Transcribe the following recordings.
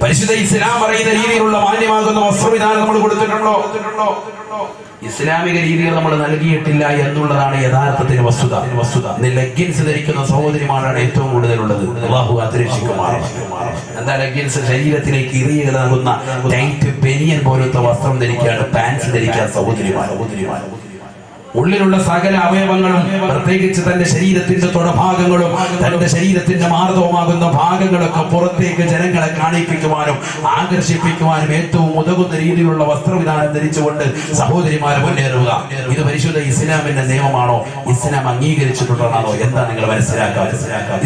പരിശുദ്ധ ഇസ്ലാം പറയുന്ന രീതിയിലുള്ള മാന്യമാകുന്ന വസ്ത്രവിധാനം നമ്മൾ കൊടുത്തിട്ടുണ്ടോ? ഇസ്ലാമിക രീതികൾ നമ്മൾ നൽകിയിട്ടില്ല എന്നുള്ളതാണ് യഥാർത്ഥത്തിന് വസ്തുത. ലെഗിൻസ് ധരിക്കുന്ന സഹോദരിമാരാണ് ഏറ്റവും കൂടുതലുള്ളത്. അല്ലാഹു കാത്തുരക്ഷിക്കുമാറാകട്ടെ. എന്താ ലെഗിൻസ്? ശരീരത്തിലേക്ക് ഇറിയുകയാകുന്ന ടൈറ്റ് ബനിയൻ പോലത്തെ വസ്ത്രം ധരിക്കാണ്, പാൻസ് ധരിക്കാൻ സഹോദരിമാർ. ഉള്ളിലുള്ള സകല അവയവങ്ങളും, പ്രത്യേകിച്ച് തന്റെ ശരീരത്തിന്റെ തൊടഭാഗങ്ങളും തന്റെ ശരീരത്തിന്റെ മാർദ്ദവമാകുന്ന ഭാഗങ്ങളൊക്കെ പുറത്തേക്ക് ജനങ്ങളെ കാണിപ്പിക്കുവാനും ആകർഷിപ്പിക്കുവാനും ഏറ്റവും ഉതകുന്ന രീതിയിലുള്ള വസ്ത്രവിധാനം ധരിച്ചുകൊണ്ട് സഹോദരിമാരെ മുന്നേറുക. ഇത് പരിശുദ്ധ ഇസ്ലാമിന്റെ നിയമമാണോ? ഇസ്ലാം അംഗീകരിച്ചിട്ടുള്ളതാണോ? എന്താ നിങ്ങൾ മനസ്സിലാക്കാതെ?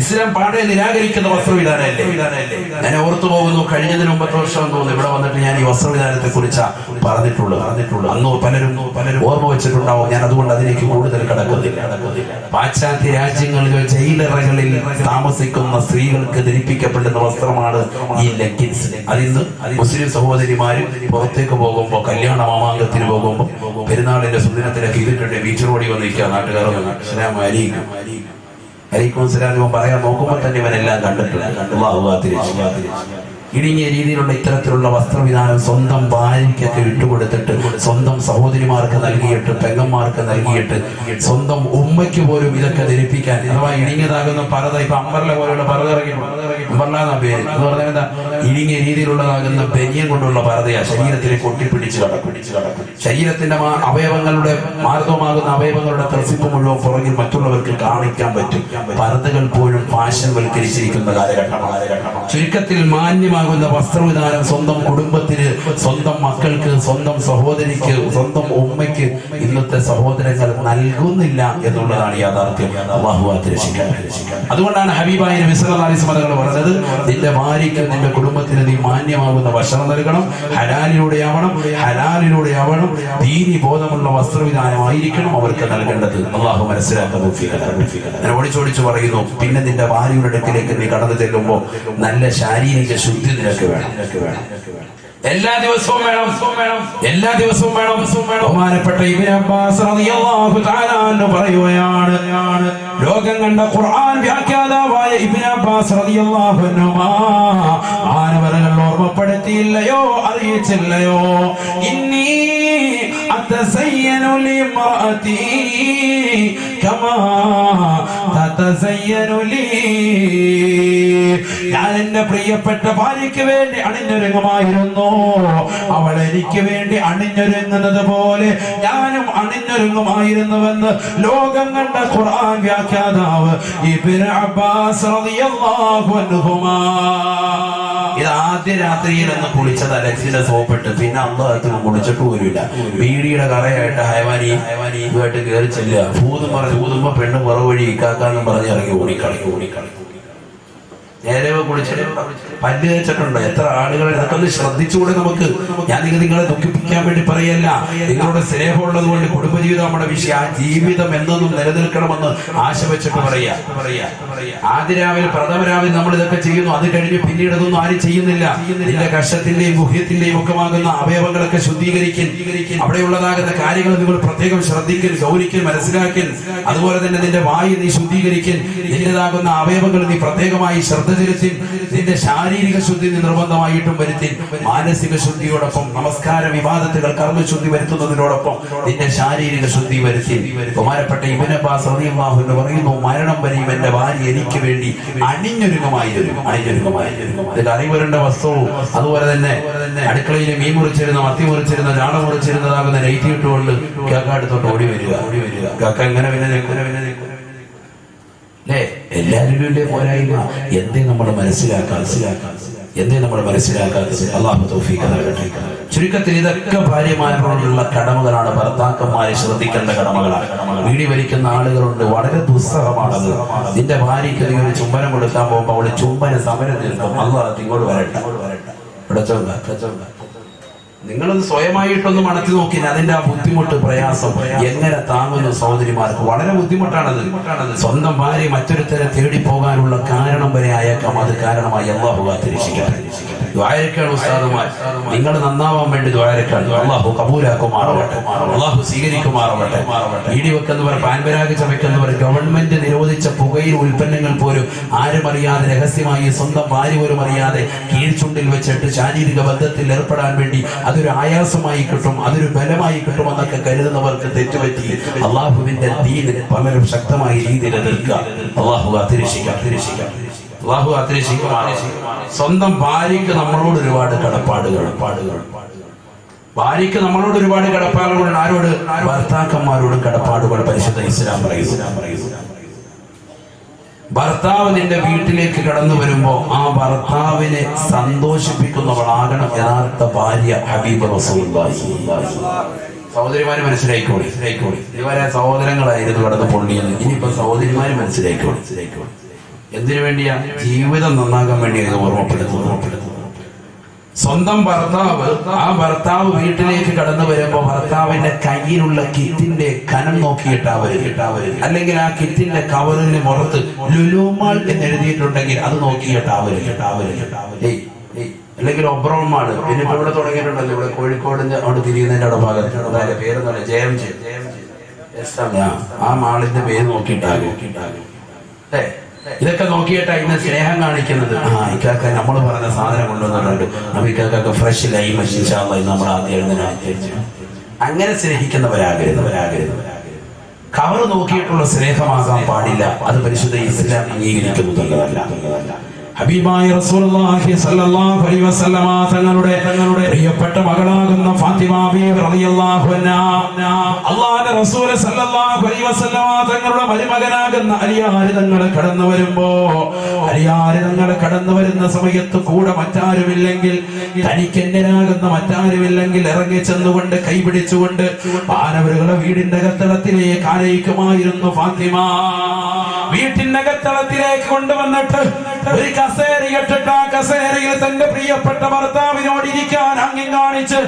ഇസ്ലാം പാടെ നിരാകരിക്കുന്ന വസ്ത്രവിധാനമല്ലേ? ഞാൻ ഓർത്തു പോകുന്നു, കഴിഞ്ഞതിന് മുമ്പത്തെ വർഷം തോന്നുന്നു ഇവിടെ വന്നിട്ട് ഞാൻ ഈ വസ്ത്രവിധാനത്തെ കുറിച്ച് പറഞ്ഞിട്ടുള്ളത്. അന്ന് പലരും ഓർമ്മ വെച്ചിട്ടുണ്ടാവും. ഞാൻ അതുകൊണ്ട് അതിലേക്ക് കൂടുതൽ കടക്കുന്നില്ല. പാശ്ചാത്യ രാജ്യങ്ങളിലെ ജയിലറകളിൽ താമസിക്കുന്ന സ്ത്രീകൾക്ക് ധരിപ്പിക്കപ്പെടുന്ന വസ്ത്രമാണ് ഈ ലെഗിൻസ്. അതിന്ന് മുസ്ലിം സഹോദരിമാരും പുറത്തേക്ക് പോകുമ്പോൾ, കല്യാണ മാമാങ്കത്തിന് പോകുമ്പോൾ, പെരുന്നാളിന്റെ സുദിനത്തിലൊക്കെ ഇതിട്ടുണ്ട് ബീച്ച് റോഡിൽ വന്നിരിക്കുക. നാട്ടുകാർ അസ്സലാമു അലൈക്കും അലൈക്കും സലാം പറയാൻ നോക്കുമ്പോൾ തന്നെ ഇവനെല്ലാം കണ്ടിട്ടില്ല. ഇടുങ്ങിയ രീതിയിലുള്ള ഇത്തരത്തിലുള്ള വസ്ത്രവിധാനം സ്വന്തം ഭാര്യയ്ക്കൊക്കെ ഇട്ടുകൊടുത്തിട്ട്, സ്വന്തം സഹോദരിമാർക്ക് നൽകിയിട്ട്, പെങ്ങന്മാർക്ക് നൽകിയിട്ട്, സ്വന്തം ഉമ്മയ്ക്ക് പോലും ഇതൊക്കെ ധരിപ്പിക്കാൻ, അഥവാ ഇടുങ്ങിയതാകുന്ന പരത, ഇപ്പൊ അമ്പർല പോലുള്ള പരത ഇറങ്ങിയിട്ടുണ്ട്. അമ്പർല എന്ന പേര് എന്ന് പറഞ്ഞാൽ എന്താ? ഇടുങ്ങിയ രീതിയിലുള്ളതാകുന്ന ബനിയൻ കൊണ്ടുള്ള പരതയാ ശരീരത്തിലേക്ക് ഒട്ടിപ്പിടിച്ച് കടക്കും. ശരീരത്തിന്റെ അവയവങ്ങളുടെ മാർദ്ദവമാകുന്ന അവയവങ്ങളുടെ ത്രസിപ്പ് മുഴുവൻ പുറകിൽ മറ്റുള്ളവർക്ക് കാണിക്കാൻ പറ്റും. പരതകൾ പോലും ഫാഷൻ വൽക്കരിച്ചിരിക്കുന്ന കാലഘട്ടമാണ്. ചുരുക്കത്തിൽ മാന്യമാകുന്ന വസ്ത്രവിധാനം സ്വന്തം കുടുംബത്തിന്, സ്വന്തം മക്കൾക്ക്, സ്വന്തം സഹോദരിക്ക്, സ്വന്തം ഉമ്മയ്ക്ക് ഇന്നത്തെ സഹോദരങ്ങൾ നൽകുന്നില്ല എന്നുള്ളതാണ് യാഥാർത്ഥ്യം. അല്ലാഹു കാത്തുരക്ഷിക്കട്ടെ. അതുകൊണ്ടാണ് ഹബീബായ നബി സല്ലല്ലാഹു അലൈഹി വസല്ലം പറഞ്ഞത്, നിന്റെ ഭാര്യയ്ക്ക്, നിന്റെ കുടുംബത്തിന് നീ മാന്യമാകുന്ന ഭക്ഷണം നൽകണം. ഹലാലിലൂടെയാവണം. ദീനി ബോധമുള്ള വസ്ത്രവിധാനമായിരിക്കണം അവർക്ക് നൽകേണ്ടത്. അല്ലാഹു മനസ്സിലാക്കാൻ ഞാൻ ഓടിച്ചോടിച്ചു പറയുന്നു. പിന്നെ നിന്റെ ഭാര്യയുടെ അടുക്കിലേക്ക് നീ കടന്നു ചെല്ലുമ്പോൾ നല്ല ശാരീരിക ശുദ്ധി നിനക്ക് വേണം. എല്ലാ ദിവസവും വേണം. ബഹുമാനപ്പെട്ട ഇബ്നു അബ്ബാസ് റളിയല്ലാഹു തആല അൻഹു പറയുകയാണ്, ലോകം കണ്ട ഖുർആൻ വ്യാഖ്യാതാവായ ഇബ്നു അബ്ബാസ് റളിയല്ലാഹു അൻഹു ആനവരകൾ ഓർമ്മപ്പെടുത്തിയില്ലയോ, അറിയിച്ചില്ലയോ? ഇന്നി അതസയ്യനു ലിമറഅതി കമാ തതസയ്യനു ലി. ഞാൻ എന്റെ പ്രിയപ്പെട്ട ഭാര്യയ്ക്ക് വേണ്ടി അണിഞ്ഞൊരുങ്ങുമായിരുന്നു. അവൾ എനിക്ക് വേണ്ടി അണിഞ്ഞൊരുങ്ങുന്നത് പോലെ ഞാനും അണിഞ്ഞൊരുങ്ങുമായിരുന്നുവെന്ന് ലോകം കണ്ട ഖുർആൻ വ്യാഖ്യാതാവ് ഇബ്നു അബ്ബാസ് റളിയല്ലാഹു അൻഹുമാ. ഇത് ആദ്യ രാത്രിയിൽ ഒന്ന് കുളിച്ചത് അലക്സിന്റെ സോപ്പിട്ട്, പിന്നെ അള്ളാഹത്തിന് കുളിച്ചിട്ട് പോലുമില്ല. ബീഡിയുടെ കറയായിട്ട് ഹൈവാനി ഇതുമായിട്ട് കയറി ചെല്ലുക. ഊതുമ്പോ പെണ്ണ് പുറവഴി ഇക്കാക്കാന്നും പറഞ്ഞ് ഇറങ്ങി ഓടിക്കളി. നേരെ കുളിച്ചിട്ട് പല്ല് തേച്ചിട്ടുണ്ടോ? എത്ര ആളുകൾ? ഇതൊക്കെ ഒന്ന് ശ്രദ്ധിച്ചുകൂടെ നമുക്ക്? ഞാൻ നിങ്ങളെ ദുഃഖിപ്പിക്കാൻ വേണ്ടി പറയല്ല. നിങ്ങളുടെ സ്നേഹമുള്ളത് കൊണ്ട് കുടുംബജീവിതം നമ്മുടെ വിഷയം. ആ ജീവിതം എന്നൊന്നും നിലനിൽക്കണമെന്ന് ആശ വെച്ചിട്ട് പറയാ. ആദ്യ രാവിലെ, പ്രഥമ രാവിലെ നമ്മൾ ഇതൊക്കെ ചെയ്യുന്നു. അത് കഴിഞ്ഞ് പിന്നീട് അതൊന്നും ആരും ചെയ്യുന്നില്ല. നിന്റെ കഷത്തിന്റെയും ഗുഹ്യത്തിന്റെയും ഒക്കെ ആകുന്ന അവയവങ്ങളൊക്കെ ശുദ്ധീകരിക്കും. അവിടെയുള്ളതാകുന്ന കാര്യങ്ങൾ നിങ്ങൾ പ്രത്യേകം ശ്രദ്ധിക്കൽ, ഗൗരിക്കൽ, മനസ്സിലാക്കൽ. അതുപോലെ തന്നെ നിന്റെ വായു നീ ശുദ്ധീകരിക്കൽ. നിന്റേതാകുന്ന അവയവങ്ങൾ നീ പ്രത്യേകമായി ശ്രദ്ധ ചെലുത്തി. നിന്റെ ശാരീരിക ശുദ്ധി നിർബന്ധമായിട്ടും വരുത്തി. മാനസിക ശുദ്ധിയോടൊപ്പം നമസ്കാര വിവാദത്തുകൾ കർമ്മശുദ്ധി വരുത്തുന്നതിനോടൊപ്പം നിന്റെ ശാരീരിക ശുദ്ധി വരുത്തി. ബഹുമാനപ്പെട്ട ഇബ്നു അബ്ബാസ് റളിയല്ലാഹു അൻഹു പറയുന്നു, മരണം വരെയും എന്റെ ഭാര്യ എനിക്ക് വേണ്ടി അണിഞ്ഞൊരുങ്ങുമായിരുന്നു. അതിൽ അറിവരേണ്ട വസ്ത്രവും, അതുപോലെ തന്നെ അടുക്കളയിൽ മീൻ മുറിച്ചിരുന്ന, മത്തി മുറിച്ചിരുന്ന, ചാണ മുറിച്ചിരുന്നതാകുന്ന നെയ്ത്തി ഇട്ടുകൊണ്ട് കാക്കാടുത്തോട്ട് ഓടി വരിക. കാക്ക എങ്ങനെ അല്ലേ? എല്ലാവരും പോരായ്മ എന്തേ നമ്മൾ മനസ്സിലാക്കാത്തത്? അല്ലാഹു തൗഫീഖ് നൽകട്ടെ. ചുരുക്കത്തിൽ ഇതൊക്കെ ഭാര്യമാരോടുള്ള കടമകളാണ്, ഭർത്താക്കന്മാരെ ശ്രദ്ധിക്കേണ്ട കടമകളാണ്. വീടി വലിക്കുന്ന ആളുകളുണ്ട്, വളരെ ദുസ്സഹമാണത്. നിന്റെ ഭാര്യയ്ക്ക് നീ ഒരു ചുംബനം കൊടുക്കാൻ പോകുമ്പോൾ അവള് ചുംബന സമരം നിൽക്കും. അല്ലാഹു ഇങ്ങോട്ട് വരട്ടെ. നിങ്ങളത് സ്വയമായിട്ടൊന്ന് മണത്തി നോക്കില്ല. അതിന്റെ ആ ബുദ്ധിമുട്ട്, പ്രയാസം എങ്ങനെ താങ്ങുന്നു സഹോദരിമാർക്ക്? വളരെ ബുദ്ധിമുട്ടാണത്. സ്വന്തം ഭാര്യ മറ്റൊരുത്തരെ തേടി പോകാനുള്ള കാരണം വരെ ആയേക്കാം. അത് കാരണമായി അല്ലാഹു കാത്തിരക്ഷിക്കട്ടെ. ദ്വാരക്കാണ് ഉസ്താദുമാർ, നിങ്ങൾ നന്നാവാൻ വേണ്ടി ദ്വാരക്കാണ്. അള്ളാഹു കബൂലാക്കുമാറാവട്ടെ, അള്ളാഹു സ്വീകരിക്കുമാറാവട്ടെ. ഈടി വെക്കുന്നവർ, പാൻപരാഗ് ചമയ്ക്കുന്നവർ, ഗവൺമെന്റ് നിരോധിച്ച പുകയില ഉൽപ്പന്നങ്ങൾ പോലും ആരും അറിയാതെ രഹസ്യമായി സ്വന്തം ഭാര്യ പോലും അറിയാതെ കീഴ്ചുണ്ടിൽ വെച്ചിട്ട് ശാരീരിക ബന്ധത്തിൽ ഏർപ്പെടാൻ വേണ്ടി അതൊരു ആയാസമായി കിട്ടും, അതൊരു ബലമായി കിട്ടുമെന്നൊക്കെ കരുതുന്നവർക്ക് തെറ്റുപറ്റി അള്ളാഹുവിന്റെ ദീൻ പലരും ശക്തമായ രീതിയിൽ എതിർക്കുക. അള്ളാഹു അതിരക്ഷിക്കാം, അള്ളാഹു അതിരക്ഷിക്കുമാറാവട്ടെ. സ്വന്തം ഭാര്യയ്ക്ക് നമ്മളോട് ഒരുപാട് കടപ്പാടുകൾ, ഭാര്യയ്ക്ക് നമ്മളോട് ഒരുപാട് കടപ്പാടുകൾ. ആരോട്? ഭർത്താക്കന്മാരോടും കടപ്പാടുകൾ പരിശുദ്ധ ഇസ്ലാം പറയുന്നു. ഭർത്താവ് നിന്റെ വീട്ടിലേക്ക് കടന്നു വരുമ്പോ ആ ഭർത്താവിനെ സന്തോഷിപ്പിക്കുന്നവളാകണം യഥാർത്ഥ ഭാര്യ. ഹബീബ് റസൂലുള്ളാഹി. സഹോദരിമാര് മനസ്സിലായിക്കോളി, ഇതുവരെ സഹോദരങ്ങളായിരുന്നു കടന്ന് പൊള്ളിയത്, ഇനിയിപ്പോ സഹോദരിമാര് മനസ്സിലായിക്കോളി. എന്തിനു വേണ്ടിയാ? ജീവിതം നന്നാകാൻ വേണ്ടിയാണ് ഓർമ്മപ്പെടുത്തുന്നത്. സ്വന്തം ഭർത്താവ്, ആ ഭർത്താവ് വീട്ടിലേക്ക് കടന്നു വരുമ്പോ ഭർത്താവിന്റെ കയ്യിലുള്ള കിറ്റിന്റെ കനം നോക്കിയിട്ടാവരുത്, അല്ലെങ്കിൽ ആ കിറ്റിന്റെ കവറിന് പുറത്ത് ലുലുമാൾ എന്ന് എഴുതിയിട്ടുണ്ടെങ്കിൽ അത് നോക്കിയിട്ടാവരുത്, അല്ലെങ്കിൽ ഒബ്രോൺ മാൾ. പിന്നെ ഇപ്പൊ ഇവിടെ തുടങ്ങിയിട്ടുണ്ടല്ലോ, ഇവിടെ കോഴിക്കോടിന്റെ അവിടെ തിരിയുന്നതിന്റെ അവിടെ ഭാഗത്ത് പേരെന്ന് JMJ, ആ മാളിന്റെ പേര് നോക്കിയിട്ടാകും. ഇതൊക്കെ നോക്കിയിട്ടാ ഇന്ന് സ്നേഹം കാണിക്കുന്നത്. ഇക്കാക്ക നമ്മൾ പറഞ്ഞ സാധനം കൊണ്ടുവന്നിട്ടുണ്ട്, അപ്പൊ ഇക്കാക്ക ഫ്രഷ് ലൈം നമ്മൾ ആദ്യം എഴുതുന്ന. അങ്ങനെ സ്നേഹിക്കുന്നവരാകരുത്. കവർ നോക്കിയിട്ടുള്ള സ്നേഹമാകാൻ പാടില്ല. അത് പരിശുദ്ധ ഇസ്ലാം അംഗീകരിക്കുന്നതല്ല. ഹബീബായ റസൂലുള്ളാഹി സ്വല്ലല്ലാഹു അലൈഹി വസല്ലമ തങ്ങളുടെ പ്രിയപ്പെട്ട മകളാകുന്ന ഫാത്തിമ ബീവി റളിയല്ലാഹു അൻഹാ, അല്ലാഹുവിന്റെ റസൂൽ സ്വല്ലല്ലാഹു അലൈഹി വസല്ലമ തങ്ങളുടെ മരുമകനാകുന്ന അലിയാർ തങ്ങൾ കടന്നു വരുമ്പോ, അലിയാർ തങ്ങൾ കടന്നു വരുന്ന സമയത്ത് കൂടെ മറ്റാരുമില്ലെങ്കിൽ, തനിക്കെന്നരാകുന്ന മറ്റാരുമില്ലെങ്കിൽ ഇറങ്ങി ചെന്നുകൊണ്ട് കൈപിടിച്ചുകൊണ്ട് പാനവരുടെ വീടിന്റെ അകത്തളത്തിലേക്ക് ആനയിക്കുമായിരുന്നു ഫാത്തിമ. വീട്ടിന്റെ അകത്തളത്തിലേക്ക് കൊണ്ടുവന്നിട്ട് ഒരു കസേരയിട്ടിട്ട് ആ കസേരയിൽ തന്റെ പ്രിയപ്പെട്ട ഭർത്താവിനോട് ഇരിക്കാൻ അംഗം കാണിച്ച്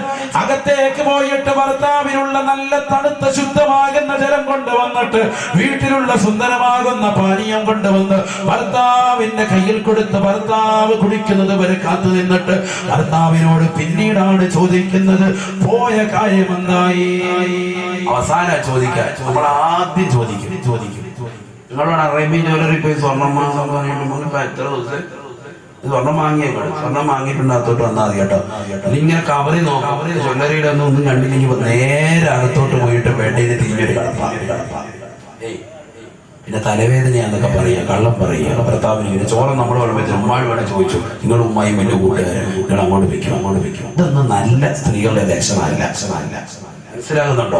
അകത്തേക്ക് പോയിട്ട് ഭർത്താവിനുള്ള നല്ല തണുത്ത ശുദ്ധമാകുന്ന ജലം കൊണ്ടുവന്നിട്ട് വീട്ടിലുള്ള സുന്ദരമാകുന്ന പാനീയം കൊണ്ടുവന്ന് ഭർത്താവിന്റെ കയ്യിൽ കൊടുത്ത് ഭർത്താവ് കുടിക്കുന്നത് വരെ കാത്തു നിന്നിട്ട് ഭർത്താവിനോട് പിന്നീടാണ് ചോദിക്കുന്നത്, പോയ കാര്യം എന്തായി? അവസാനം ചോദിക്കാൻ നമ്മൾ ആദ്യം ചോദിക്കും, നിങ്ങളോട് അറേബ്യൻ ജ്വല്ലറി പോയി സ്വർണം വാങ്ങാൻ പറഞ്ഞിട്ട് എത്ര ദിവസം സ്വർണം വാങ്ങിയിട്ടുണ്ട്, അകത്തോട്ട് വന്നാൽ മതി കേട്ടോ. ഇങ്ങനെ കവറി നോക്കാം, ജ്വല്ലറിയുടെ ഒന്നും കണ്ടില്ലെങ്കിൽ നേരെ അകത്തോട്ട് പോയിട്ട് വേണ്ടതിന് തിരിഞ്ഞൊരു കടപ്പാ. പിന്നെ തലവേദനയാന്നൊക്കെ പറയുക, കള്ളം പറയുക, ഭർത്താവിന് ഇങ്ങനെ ചോറ് നമ്മൾ പറയുമ്പോൾ ഉമ്മാഴ് വേണം ചോദിച്ചു, നിങ്ങൾ ഉമ്മായും വലിയ കൂട്ടുകാരൻ, നിങ്ങൾ അങ്ങോട്ട് വെക്കും. ഇതൊന്നും നല്ല സ്ത്രീകളുടെ ലക്ഷണമല്ല. മനസ്സിലാകുന്നുണ്ടോ?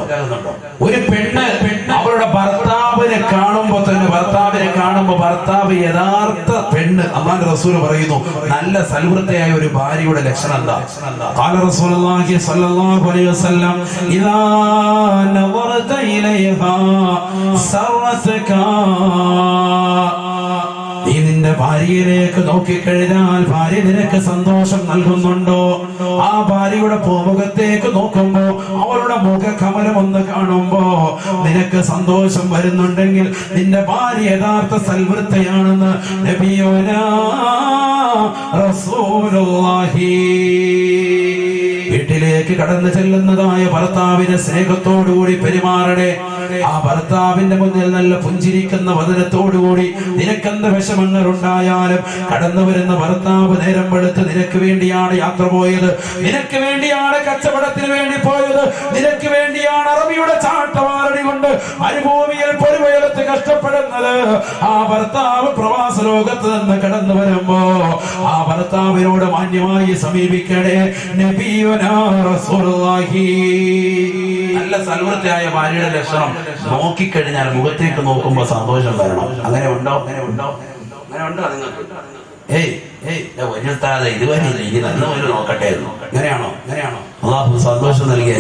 ഒരു പെണ്ണ് അവരുടെ ഭർത്താവിനെ കാണുമ്പോ തന്നെ, ഭർത്താവ് യഥാർത്ഥ പെണ്ണ്, അല്ലാഹുവിന്റെ റസൂൽ പറയുന്നു, നല്ല സൽവൃത്തയായ ഒരു ഭാര്യയുടെ ലക്ഷണം എന്താ? ഖാല റസൂലുള്ളാഹി സ്വല്ലല്ലാഹു അലൈഹി വസല്ലം, ഇദാ നദറത ഇലൈഹാ സർവതക, നീ നിന്റെ ഭാര്യയിലേക്ക് നോക്കിക്കഴിഞ്ഞാൽ ഭാര്യ നിനക്ക് സന്തോഷം നൽകുന്നുണ്ടോ? ആ ഭാര്യയുടെ പൂമുഖത്തേക്ക് നോക്കുമ്പോ, അവളുടെ മുഖകമലം ഒന്ന് കാണുമ്പോ നിനക്ക് സന്തോഷം വരുന്നുണ്ടെങ്കിൽ നിന്റെ ഭാര്യ യഥാർത്ഥ സൽവൃത്തയാണെന്ന് നബിയുനാ റസൂലുള്ളാഹി. വീട്ടിലേക്ക് കടന്നു ചെല്ലുന്നതായ ഭർത്താവിനെ സ്നേഹത്തോടുകൂടി പെരുമാറണേ. ആ ഭർത്താവിന്റെ മുന്നിൽ നല്ല പുഞ്ചിരിക്കുന്ന വദനത്തോടുകൂടി നിനക്കെന്ത് വിഷമങ്ങൾ ഉണ്ടായാലും കടന്നു വരുന്ന ഭർത്താവ് നേരം വെളുത്ത് നിനക്ക് വേണ്ടിയാണ് യാത്ര പോയത്, നിനക്ക് വേണ്ടിയാണ് കച്ചവടത്തിന് വേണ്ടി പോയത്, നിനക്ക് വേണ്ടിയാണ് അറബിയുടെ ചാട്ടവാറടി കൊണ്ട് മരുഭൂമിയിൽ പൊരുവയലത്ത് കഷ്ടപ്പെടുന്നത്. ആ ഭർത്താവ് പ്രവാസ ലോകത്ത് നിന്ന് കടന്നു വരുമ്പോ ആ ഭർത്താവിനോട് മാന്യമായി സമീപിക്കണേ. നബിയുനാ റസൂലുള്ളാഹി. നല്ല സൽവൃത്തിയായ ഭാര്യയുടെ ലക്ഷണം നോക്കിക്കഴിഞ്ഞാൽ മുഖത്തേക്ക് നോക്കുമ്പോ സന്തോഷം വരണം. അങ്ങനെ ഉണ്ടോ നിങ്ങൾക്ക്? വലുത്താതെ ഇതുവരെ നല്ല നോക്കട്ടെ. അങ്ങനെയാണോ? അള്ളാഹു സന്തോഷം നൽകി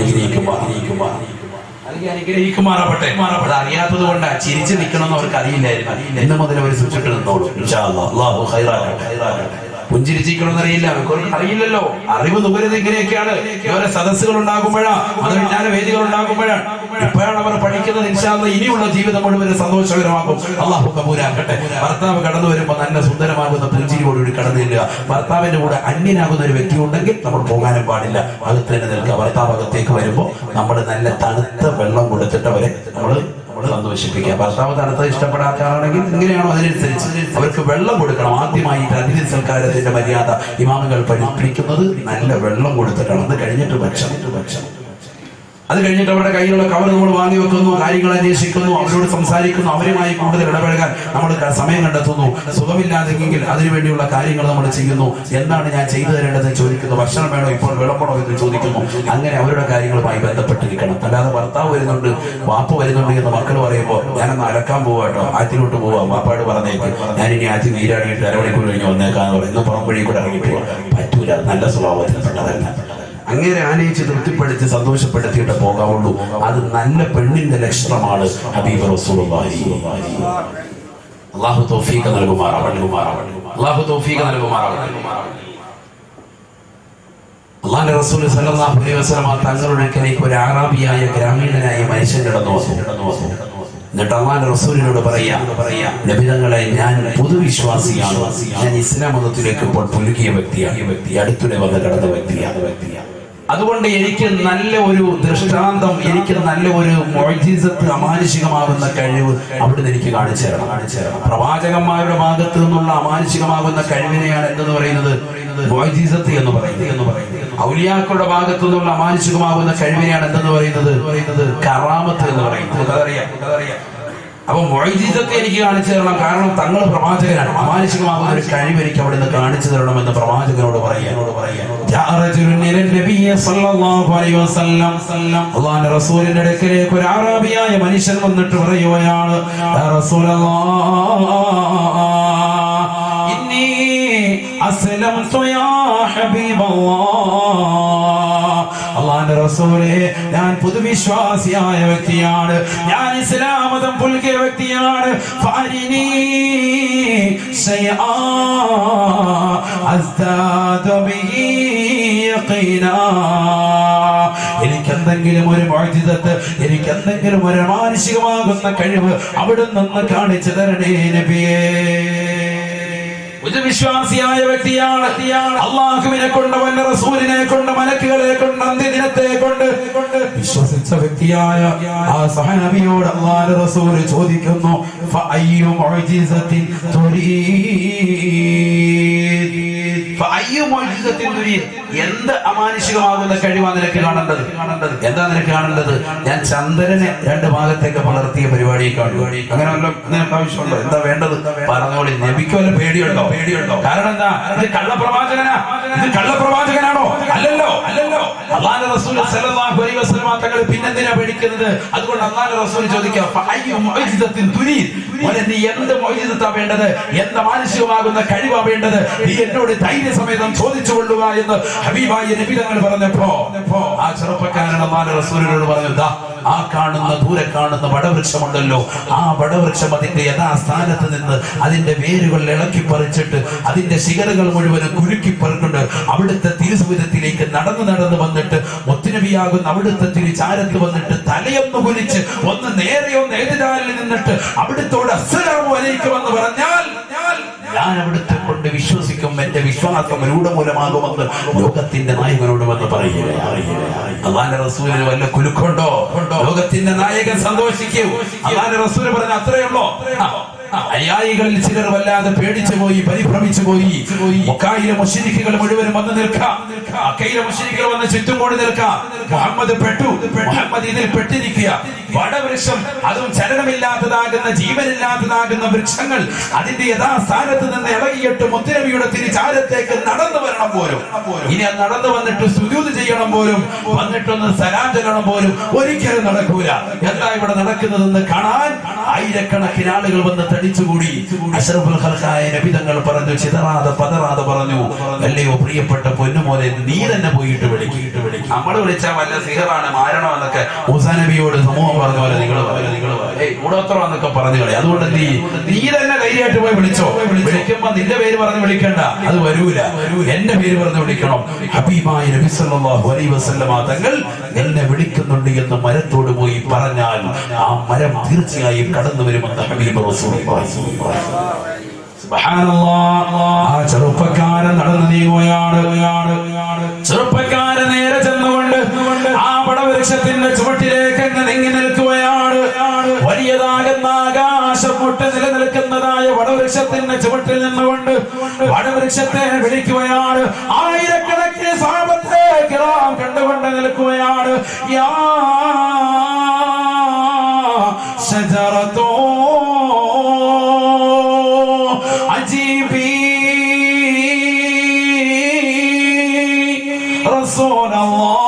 അനുഗ്രഹിക്കുമാറാവട്ടെ. അത് അറിയാത്തത് കൊണ്ട് ചിരിച്ചു നിൽക്കണമെന്ന് അവർക്ക് അറിയില്ലായിരുന്നു. ഇന്ന് മുതൽ അവർ സൂക്ഷിച്ചിട്ട് നിന്നോളൂ. ഇൻഷാ അല്ലാഹ്. അള്ളാഹു ഖൈറാകട്ടെ. പുഞ്ചിരിച്ചിരിക്കണമെന്നറിയില്ല, അറിയില്ലല്ലോ. അറിവ് നുകരുന്നത് ഇങ്ങനെയൊക്കെയാണ്. ഇവരെ സദസ്സുകൾ ഉണ്ടാകുമ്പോഴാണ്, മതവിജ്ഞാന വേദികൾ ഉണ്ടാകുമ്പോഴാണ്. ഇപ്പോഴാണ് അവർ പഠിക്കുന്നത്. ഇൻഷാ അല്ലാഹ് ഇനിയുള്ള ജീവിതം മുഴുവൻ സന്തോഷകരമാകും. അള്ളാഹു കബൂലാക്കട്ടെ. ഭർത്താവ് കടന്നു വരുമ്പോൾ നല്ല സുന്ദരമാകുന്ന പുഞ്ചിരിയോടുകൂടി കടന്നു ചെല്ലുക. ഭർത്താവിന്റെ കൂടെ അന്യനാകുന്ന ഒരു വ്യക്തി ഉണ്ടെങ്കിൽ നമ്മൾ പോകാനും പാടില്ല, അകത്ത് തന്നെ നിൽക്കുക. ഭർത്താവ് അകത്തേക്ക് വരുമ്പോൾ നമ്മൾ നല്ല തണുത്ത വെള്ളം കൊടുത്തിട്ട് അവരെ നമ്മൾ സന്തോഷിപ്പിക്കുക. ഭർത്താവ് തണുത്ത ഇഷ്ടപ്പെടാത്ത ആളാണെങ്കിൽ എങ്ങനെയാണോ അതിനനുസരിച്ച് അവർക്ക് വെള്ളം കൊടുക്കണം. ആദ്യമായിട്ട് അതിഥി സൽക്കാരത്തിന്റെ മര്യാദ ഇമാമുകൾ പഠിപ്പിക്കുന്നത് നല്ല വെള്ളം കൊടുത്തിട്ടാണ്. അത് കഴിഞ്ഞിട്ട് ഭക്ഷണം. അത് കഴിഞ്ഞിട്ട് അവരുടെ കയ്യിലുള്ള കവർ നമ്മൾ വാങ്ങി വെക്കുന്നു, കാര്യങ്ങൾ അന്വേഷിക്കുന്നു, അവരോട് സംസാരിക്കുന്നു, അവരുമായി കൂടുതൽ ഇടപഴകാൻ നമ്മൾ സമയം കണ്ടെത്തുന്നു. സുഖമില്ലാതെങ്കിൽ അതിനുവേണ്ടിയുള്ള കാര്യങ്ങൾ നമ്മൾ ചെയ്യുന്നു. എന്താണ് ഞാൻ ചെയ്തു തരേണ്ടത് ചോദിക്കുന്നു. ഭക്ഷണം വേണോ, ഇപ്പോൾ വിളമ്പണോ എന്ന് ചോദിക്കുന്നു. അങ്ങനെ അവരുടെ കാര്യങ്ങളുമായി ബന്ധപ്പെട്ടിരിക്കണം. അല്ലാതെ ഭർത്താവ് വരുന്നുണ്ട്, വാപ്പ വരുന്നുണ്ട് എന്ന് മക്കൾ പറയുമ്പോൾ ഞാനൊന്ന് അലക്കാൻ പോവാ കേട്ടോ, ആറ്റിലോട്ട് പോവാ, വാപ്പാട് പറഞ്ഞേക്ക് ഞാനിനി ആറ്റി നീരാടിയിട്ട് അരമണിക്കൂർ കഴിഞ്ഞ് വന്നേക്കാന്ന് പറയുന്നു. പുറം വഴി കൂടെ ഇറങ്ങി പോവാ പറ്റൂല. നല്ല സ്വഭാവത്തിൽപ്പെട്ടതല്ല. അങ്ങനെ ആനയിച്ച് തൃപ്തിപ്പെടുത്തി സന്തോഷപ്പെടുത്തിയിട്ട് പോകാവുള്ളൂ. അത് നല്ല പെണ്ണിന്റെ ലക്ഷണമാണ്. ഹബീബ് റസൂലുള്ളാഹി അല്ലാഹു തൗഫീഖ് നൽകുമാറാവട്ടെ. അല്ലാഹു തൗഫീഖ് നൽകുമാറാവട്ടെ. അല്ലാഹുവിന്റെ റസൂൽ സല്ലല്ലാഹു അലൈഹി വസല്ലം തങ്ങളുടെ അടുക്കലേക്ക് ഒരു അറാബിയായ ഗ്രാമീണനായ മനുഷ്യൻ കടന്നു വന്നു. എന്നിട്ട് അല്ലാഹുവിന്റെ റസൂലിനോട് പറയാ, നബിതങ്ങളെ, ഞാൻ പൊതുവിശ്വാസിയാണ്, ഞാൻ ഇസ്ലാം മതത്തിലേക്ക് ഇപ്പോൾ പുലുകിയ വ്യക്തിയാണ്, അടുത്തിടെ വന്ന് കടന്ന വ്യക്തിയാണ്. അതുകൊണ്ട് എനിക്ക് നല്ല ഒരു ദൃഷ്ടാന്തം, എനിക്ക് നല്ല ഒരു മുഅ്ജിസത്ത്, അമാനുഷികമാകുന്ന കഴിവ് അവിടുന്ന് എനിക്ക് കാണിച്ചു തരണം. പ്രവാചകന്മാരുടെ ഭാഗത്ത് നിന്നുള്ള അമാനുഷികമാകുന്ന കഴിവിനെയാണ് എന്തെന്ന് പറയുന്നത്? മുഅ്ജിസത്ത് എന്ന് പറയുന്നത്. ഔലിയാക്കളുടെ ഭാഗത്തു നിന്നുള്ള അമാനുഷികമാകുന്ന കഴിവിനെയാണ് എന്തെന്ന് പറയുന്നത്? കറാമത്ത് എന്ന് പറയുന്നത്. അതറിയാം. അപ്പൊ മുഅ്ജിസത്ത് എനിക്ക് കാണിച്ചു തരണം, കാരണം തങ്ങൾ പ്രവാചകനാണ്. അമാനുഷികമാകുന്ന ഒരു കഴിവ് എനിക്ക് അവിടുന്ന് കാണിച്ചു തരണമെന്ന് പ്രവാചകനോട് പറയാ. അല്ലാഹുവിന്റെ റസൂലിന്റെ അടുക്കലേക്ക് ഒരു അറാബിയായ മനുഷ്യൻ വന്നിട്ട് പറയുകയാണ്, യാ റസൂലല്ലാഹ്, ഇന്നി അസ്ലംതു യാ ഹബീബല്ലാഹ്. അല്ലാഹുവിന്റെ റസൂലേ, ഞാൻ പൊതുവിശ്വാസിയായ വ്യക്തിയാണ്, ഞാൻ ഇസ്ലാം മതം പുൽകിയ വ്യക്തിയാണ്. ഫഅരിനി ശൈആ അസ്താദു ബിഹി യഖീനാ. എനിക്കെന്തെങ്കിലും ഒരു മുഅ്ജിസത്ത്, എനിക്കെന്തെങ്കിലും ഒരു മാനുഷികമാകുന്ന കഴിവ് അവിടുന്ന് ഒന്ന് കാണിച്ചു തരണേ നബിയേ. വിശ്വാസിയായ വ്യക്തിയാണ്. അള്ളാഹുവിനെ കൊണ്ട്, വല്ല റസൂലിനെ കൊണ്ട്, മലക്കുകളെ കൊണ്ട്, അന്ത്യദിനത്തെ കൊണ്ട് വിശ്വസിച്ച വ്യക്തിയായ ആ സഹാബിയോട് അല്ലാഹുവിന്റെ റസൂൽ ചോദിക്കുന്നു, ഫഅയ്യു മുഅ്ജിസത്തിൻ തുരീദ്? ഫഅയ്യു മുഅ്ജിസത്തിൻ തുരീദ്? എന്ത് അമാനുഷികമാകുന്ന കഴിവാണ് നിനക്ക് കാണേണ്ടത്? എന്താ നിനക്ക് കാണേണ്ടത്? ഞാൻ ചന്ദ്രനെ രണ്ട് ഭാഗത്തേക്ക് പലർത്തിയ പരിപാടിയെ കാണുക. അങ്ങനെ വല്ല നിനക്ക് ആവശ്യമുണ്ടോ? എന്താ വേണ്ടത്? പറഞ്ഞോളി. നബിക്ക് വല്ല പേടിയുണ്ടോ? കാരണം എന്താ? ഇത് കള്ളപ്രവാചകനാണോ? അല്ലല്ലോ. അല്ലാഹുവിന്റെ റസൂൽ സല്ലല്ലാഹു അലൈഹി വസല്ലം തങ്ങൾ പിന്നെന്തിനാ പേടിക്കുന്നത്? അതുകൊണ്ട് അല്ലാഹുവിന്റെ റസൂൽ ചോദിക്കുക, ഫഅയ്യു മുഅ്ജിസത്തിൻ തുരീദ്? നീ എന്ത് മുഅ്ജിസത്താ വേണ്ടത്? എന്ത് മാനുഷികമാകുന്ന കഴിവാ വേണ്ടത്? നീ എന്നോട് ധൈര്യസമേതം ചോദിച്ചു കൊള്ളുക എന്ന് ഹബീബായ നബി തങ്ങൾ പറഞ്ഞപ്പോ ആ ചെറുപ്പക്കാരൻ അല്ലാഹുവിന്റെ റസൂലിനോട് പറഞ്ഞു, ദാ ആ കാണുന്ന, ദൂരെ കാണുന്ന വടവൃക്ഷമുണ്ടല്ലോ, ആ വടവൃക്ഷം അതിന്റെ യഥാസ്ഥാനത്ത് നിന്ന് അതിന്റെ വേരുകൾ ഇളക്കി പറിച്ചിട്ട് അതിന്റെ ശിഖരങ്ങൾ മുഴുവനും കുലുക്കി പറിക്കൊണ്ട് അവിടുത്തെ തിരുസുവിധത്തിലേക്ക് നടന്നു വന്നിട്ട് മുത്തുനബിയാകുന്ന അവിടുത്തെ തിരുചാരത്ത് വന്നിട്ട് തലയൊന്ന് കുലിച്ച് ഒന്ന് നേരെ ഒന്ന് എതിരാലിൽ നിന്നിട്ട് അവിടുത്തോട് അസ്സലാമു അലൈക്കും എന്ന് പറഞ്ഞാൽ ഞാൻ അവിടുത്തെ കൊണ്ട് വിശ്വസിക്കും, എന്റെ വിശ്വാസം രൂഢമൂലമാകുമെന്ന് ലോകത്തിന്റെ നായകനോട് വന്ന് പറയുകയാണ്. അല്ലാഹുവിന്റെ റസൂലിന് വല്ല കുലുക്കുണ്ടോ? ലോകത്തിന്റെ നായകൻ സന്തോഷിക്കൂ. അല്ലാഹുവിന്റെ റസൂൽ പറഞ്ഞ അത്രയുള്ളോ? അനുയായികളിൽ ചിലർ വല്ലാതെ പേടിച്ചു പോയി, പരിഭ്രമിച്ചു പോയി. മക്കയിലെ മുശ്രിക്കുകൾ മുഴുവൻ വന്ന് നിൽക്കാം, മക്കയിലെ മുശ്രിക്കുകൾ വന്ന് ചുറ്റും കൂടി നിൽക്കാം. മുഹമ്മദ് ഇതിൽ പെട്ടിരിക്കുക. വടവൃക്ഷം, അതും ചലനമില്ലാത്തതാകുന്ന, ജീവനില്ലാത്തതാകുന്ന വൃക്ഷങ്ങൾ അതിന്റെ യഥാസ്ഥാനത്ത് നിന്ന് ഇളകിയിട്ട് മുത്തുനബിയുടെ തിരുചാരത്തേക്ക് നടന്നു വരണം പോലും, ഇനി അത് നടന്നു വന്നിട്ട് സുജൂദ് ചെയ്യണം പോലും, വന്നിട്ടൊന്ന് സലാം ചൊല്ലണം പോലും ഒരിക്കലും നടക്കൂല. എന്താ ഇവിടെ നടക്കുന്നതെന്ന് കാണാൻ ആയിരക്കണക്കിന് ആളുകൾ വന്ന് തടിച്ചുകൂടി. അഷ്റഫുൽ ഖൽഖായ നബി തങ്ങൾ പറഞ്ഞു, ചിതറാതെ പതറാതെ പറഞ്ഞു, അല്ലയോ പ്രിയപ്പെട്ട പൊന്നുമോനെ, നീ തന്നെ പോയിട്ട് വിളിക്കിട്ട് വിളിക്കും. നമ്മള് വിളിച്ചാൽ വല്ല സിഹറാണ് മാരണോ എന്നൊക്കെ മൂസാ നബിയോട് സമൂഹം പറഞ്ഞ പോലെ നിങ്ങൾ കൂടോത്രം എന്നൊക്കെ പറഞ്ഞു കളി. അതുകൊണ്ട് നീ തന്നെ ധൈര്യമായിട്ട് പോയി വിളിച്ചോ. വിളിക്കുമ്പോ നിന്റെ പേര് പറഞ്ഞ് വിളിക്കണ്ട, അത് വരൂല, എന്റെ പേര് പറഞ്ഞ് വിളിക്കണം. ഹബീബായ നബി സല്ലല്ലാഹു അലൈഹി വസല്ലമ തങ്ങൾ എന്നെ വിളിക്കുന്നുണ്ട് എന്ന് മരത്തോട് പോയി പറഞ്ഞാൽ ആ മരം തീർച്ചയായും കടന്നു വരുമെന്ന് ഹബീബ് റസൂലുള്ളാഹി. സുബ്ഹാനല്ലാഹ്. ആ ചെറുപ്പക്കാരൻ നടന്നു നീങ്ങുകയാണ്. ചെറുപ്പക്കാരൻ നേരെ ചെന്നുകൊണ്ട് ആ വടവൃക്ഷത്തിന്റെ ചുവട്ടിലേക്ക് അങ്ങ് നീങ്ങി നിൽക്കുകയാണ്. വലിയതാകുന്ന ആകാശം മുട്ട നിലനിൽക്കുന്നതായ വടവൃക്ഷത്തിന്റെ ചുവട്ടിൽ നിന്നുകൊണ്ട് വടവൃക്ഷത്തെ വിളിക്കുകയാണ്. ആയിരക്കണക്കിന് സ്വഹാബത്തെ കിറാം കണ്ടുകൊണ്ട് നിൽക്കുകയാണ്. യാ ശജറതോ അജീബി റസൂലല്ലാഹ്.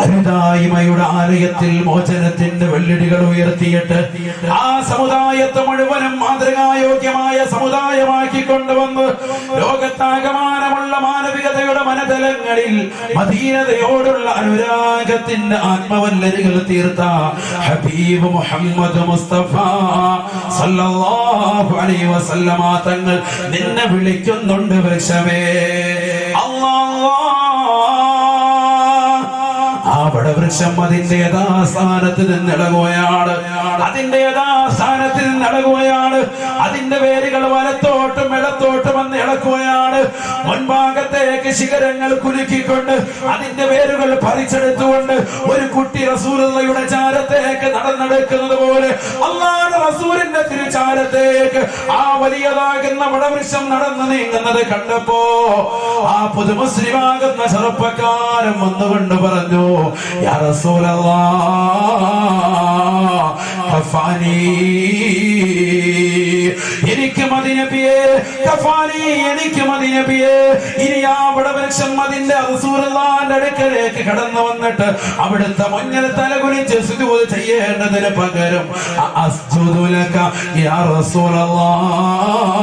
അരുതായ്മയുടെ ആലയത്തിൽ മോചനത്തിന്റെ വെള്ളിടികൾ ഉയർത്തിയിട്ട് ആ സമുദായത്തെ മുഴുവനും മാതൃകായോഗ്യമായ സമുദായമാക്കി കൊണ്ടുവന്ന് ലോകത്താകമാനമുള്ള മാനവികതയുടെ മനതലങ്ങളിൽ മദീനതയോടുള്ള അനുരാഗത്തിന്റെ ആത്മവല്ലരികൾ തീർത്ത ഹബീബ് മുഹമ്മദ് മുസ്തഫ സല്ലല്ലാഹു അലൈഹി വസല്ലമ തങ്ങൾ നിന്നെ വിളിക്കുന്നുണ്ട് വൃക്ഷമേ. അല്ലാഹ്. ആ വടവൃക്ഷം അതിന്റെ യഥാസ്ഥാനത്ത് നിന്നിളകുകയാണ്. അതിന്റെ യഥാസ്ഥാനത്ത് നിന്നിളകുകയാണ്. അതിന്റെ വേരുകൾ വലത്തോട്ടും ഇടത്തോട്ടും വന്ന് ഇളക്കുകയാണ്. മുൻഭാഗത്തേക്ക് ശിഖരങ്ങൾ കുലുക്കിക്കൊണ്ട് അതിന്റെ വേരുകൾ പറിച്ചെടുത്തുകൊണ്ട് ഒരു കുട്ടി റസൂലുള്ളാഹിയുടെ ചാരത്തേക്ക് നടന്നെടുക്കുന്നത് പോലെ അല്ലാഹുവിന്റെ റസൂലിന്റെ തിരുചാരത്തേക്ക് ആ വലിയതാകുന്ന വടവൃക്ഷം നടന്നു നീങ്ങുന്നത് കണ്ടപ്പോ ആ പുതുമുസ്ലിമാകുന്ന ചെറുപ്പക്കാരൻ വന്നുകൊണ്ട് പറഞ്ഞു, യാ റസൂലല്ലാഹ് കഫാനി, എനിക്ക് മദീന നബിയേ, കഫാനി, എനിക്ക് മദീന നബിയേ. ഇനി ആ വടവൃക്ഷം അതിന്റെ റസൂലുള്ളാഹിന്റെ അടുക്കലേക്ക് കടന്നു വന്നിട്ട് അവിടുത്തെ മുന്നിൽ തലകുനിച്ച് സുജൂദ് ചെയ്യേണ്ടതിന് പകരം അസ്ജുദു ലക യാ റസൂലല്ലാഹ്,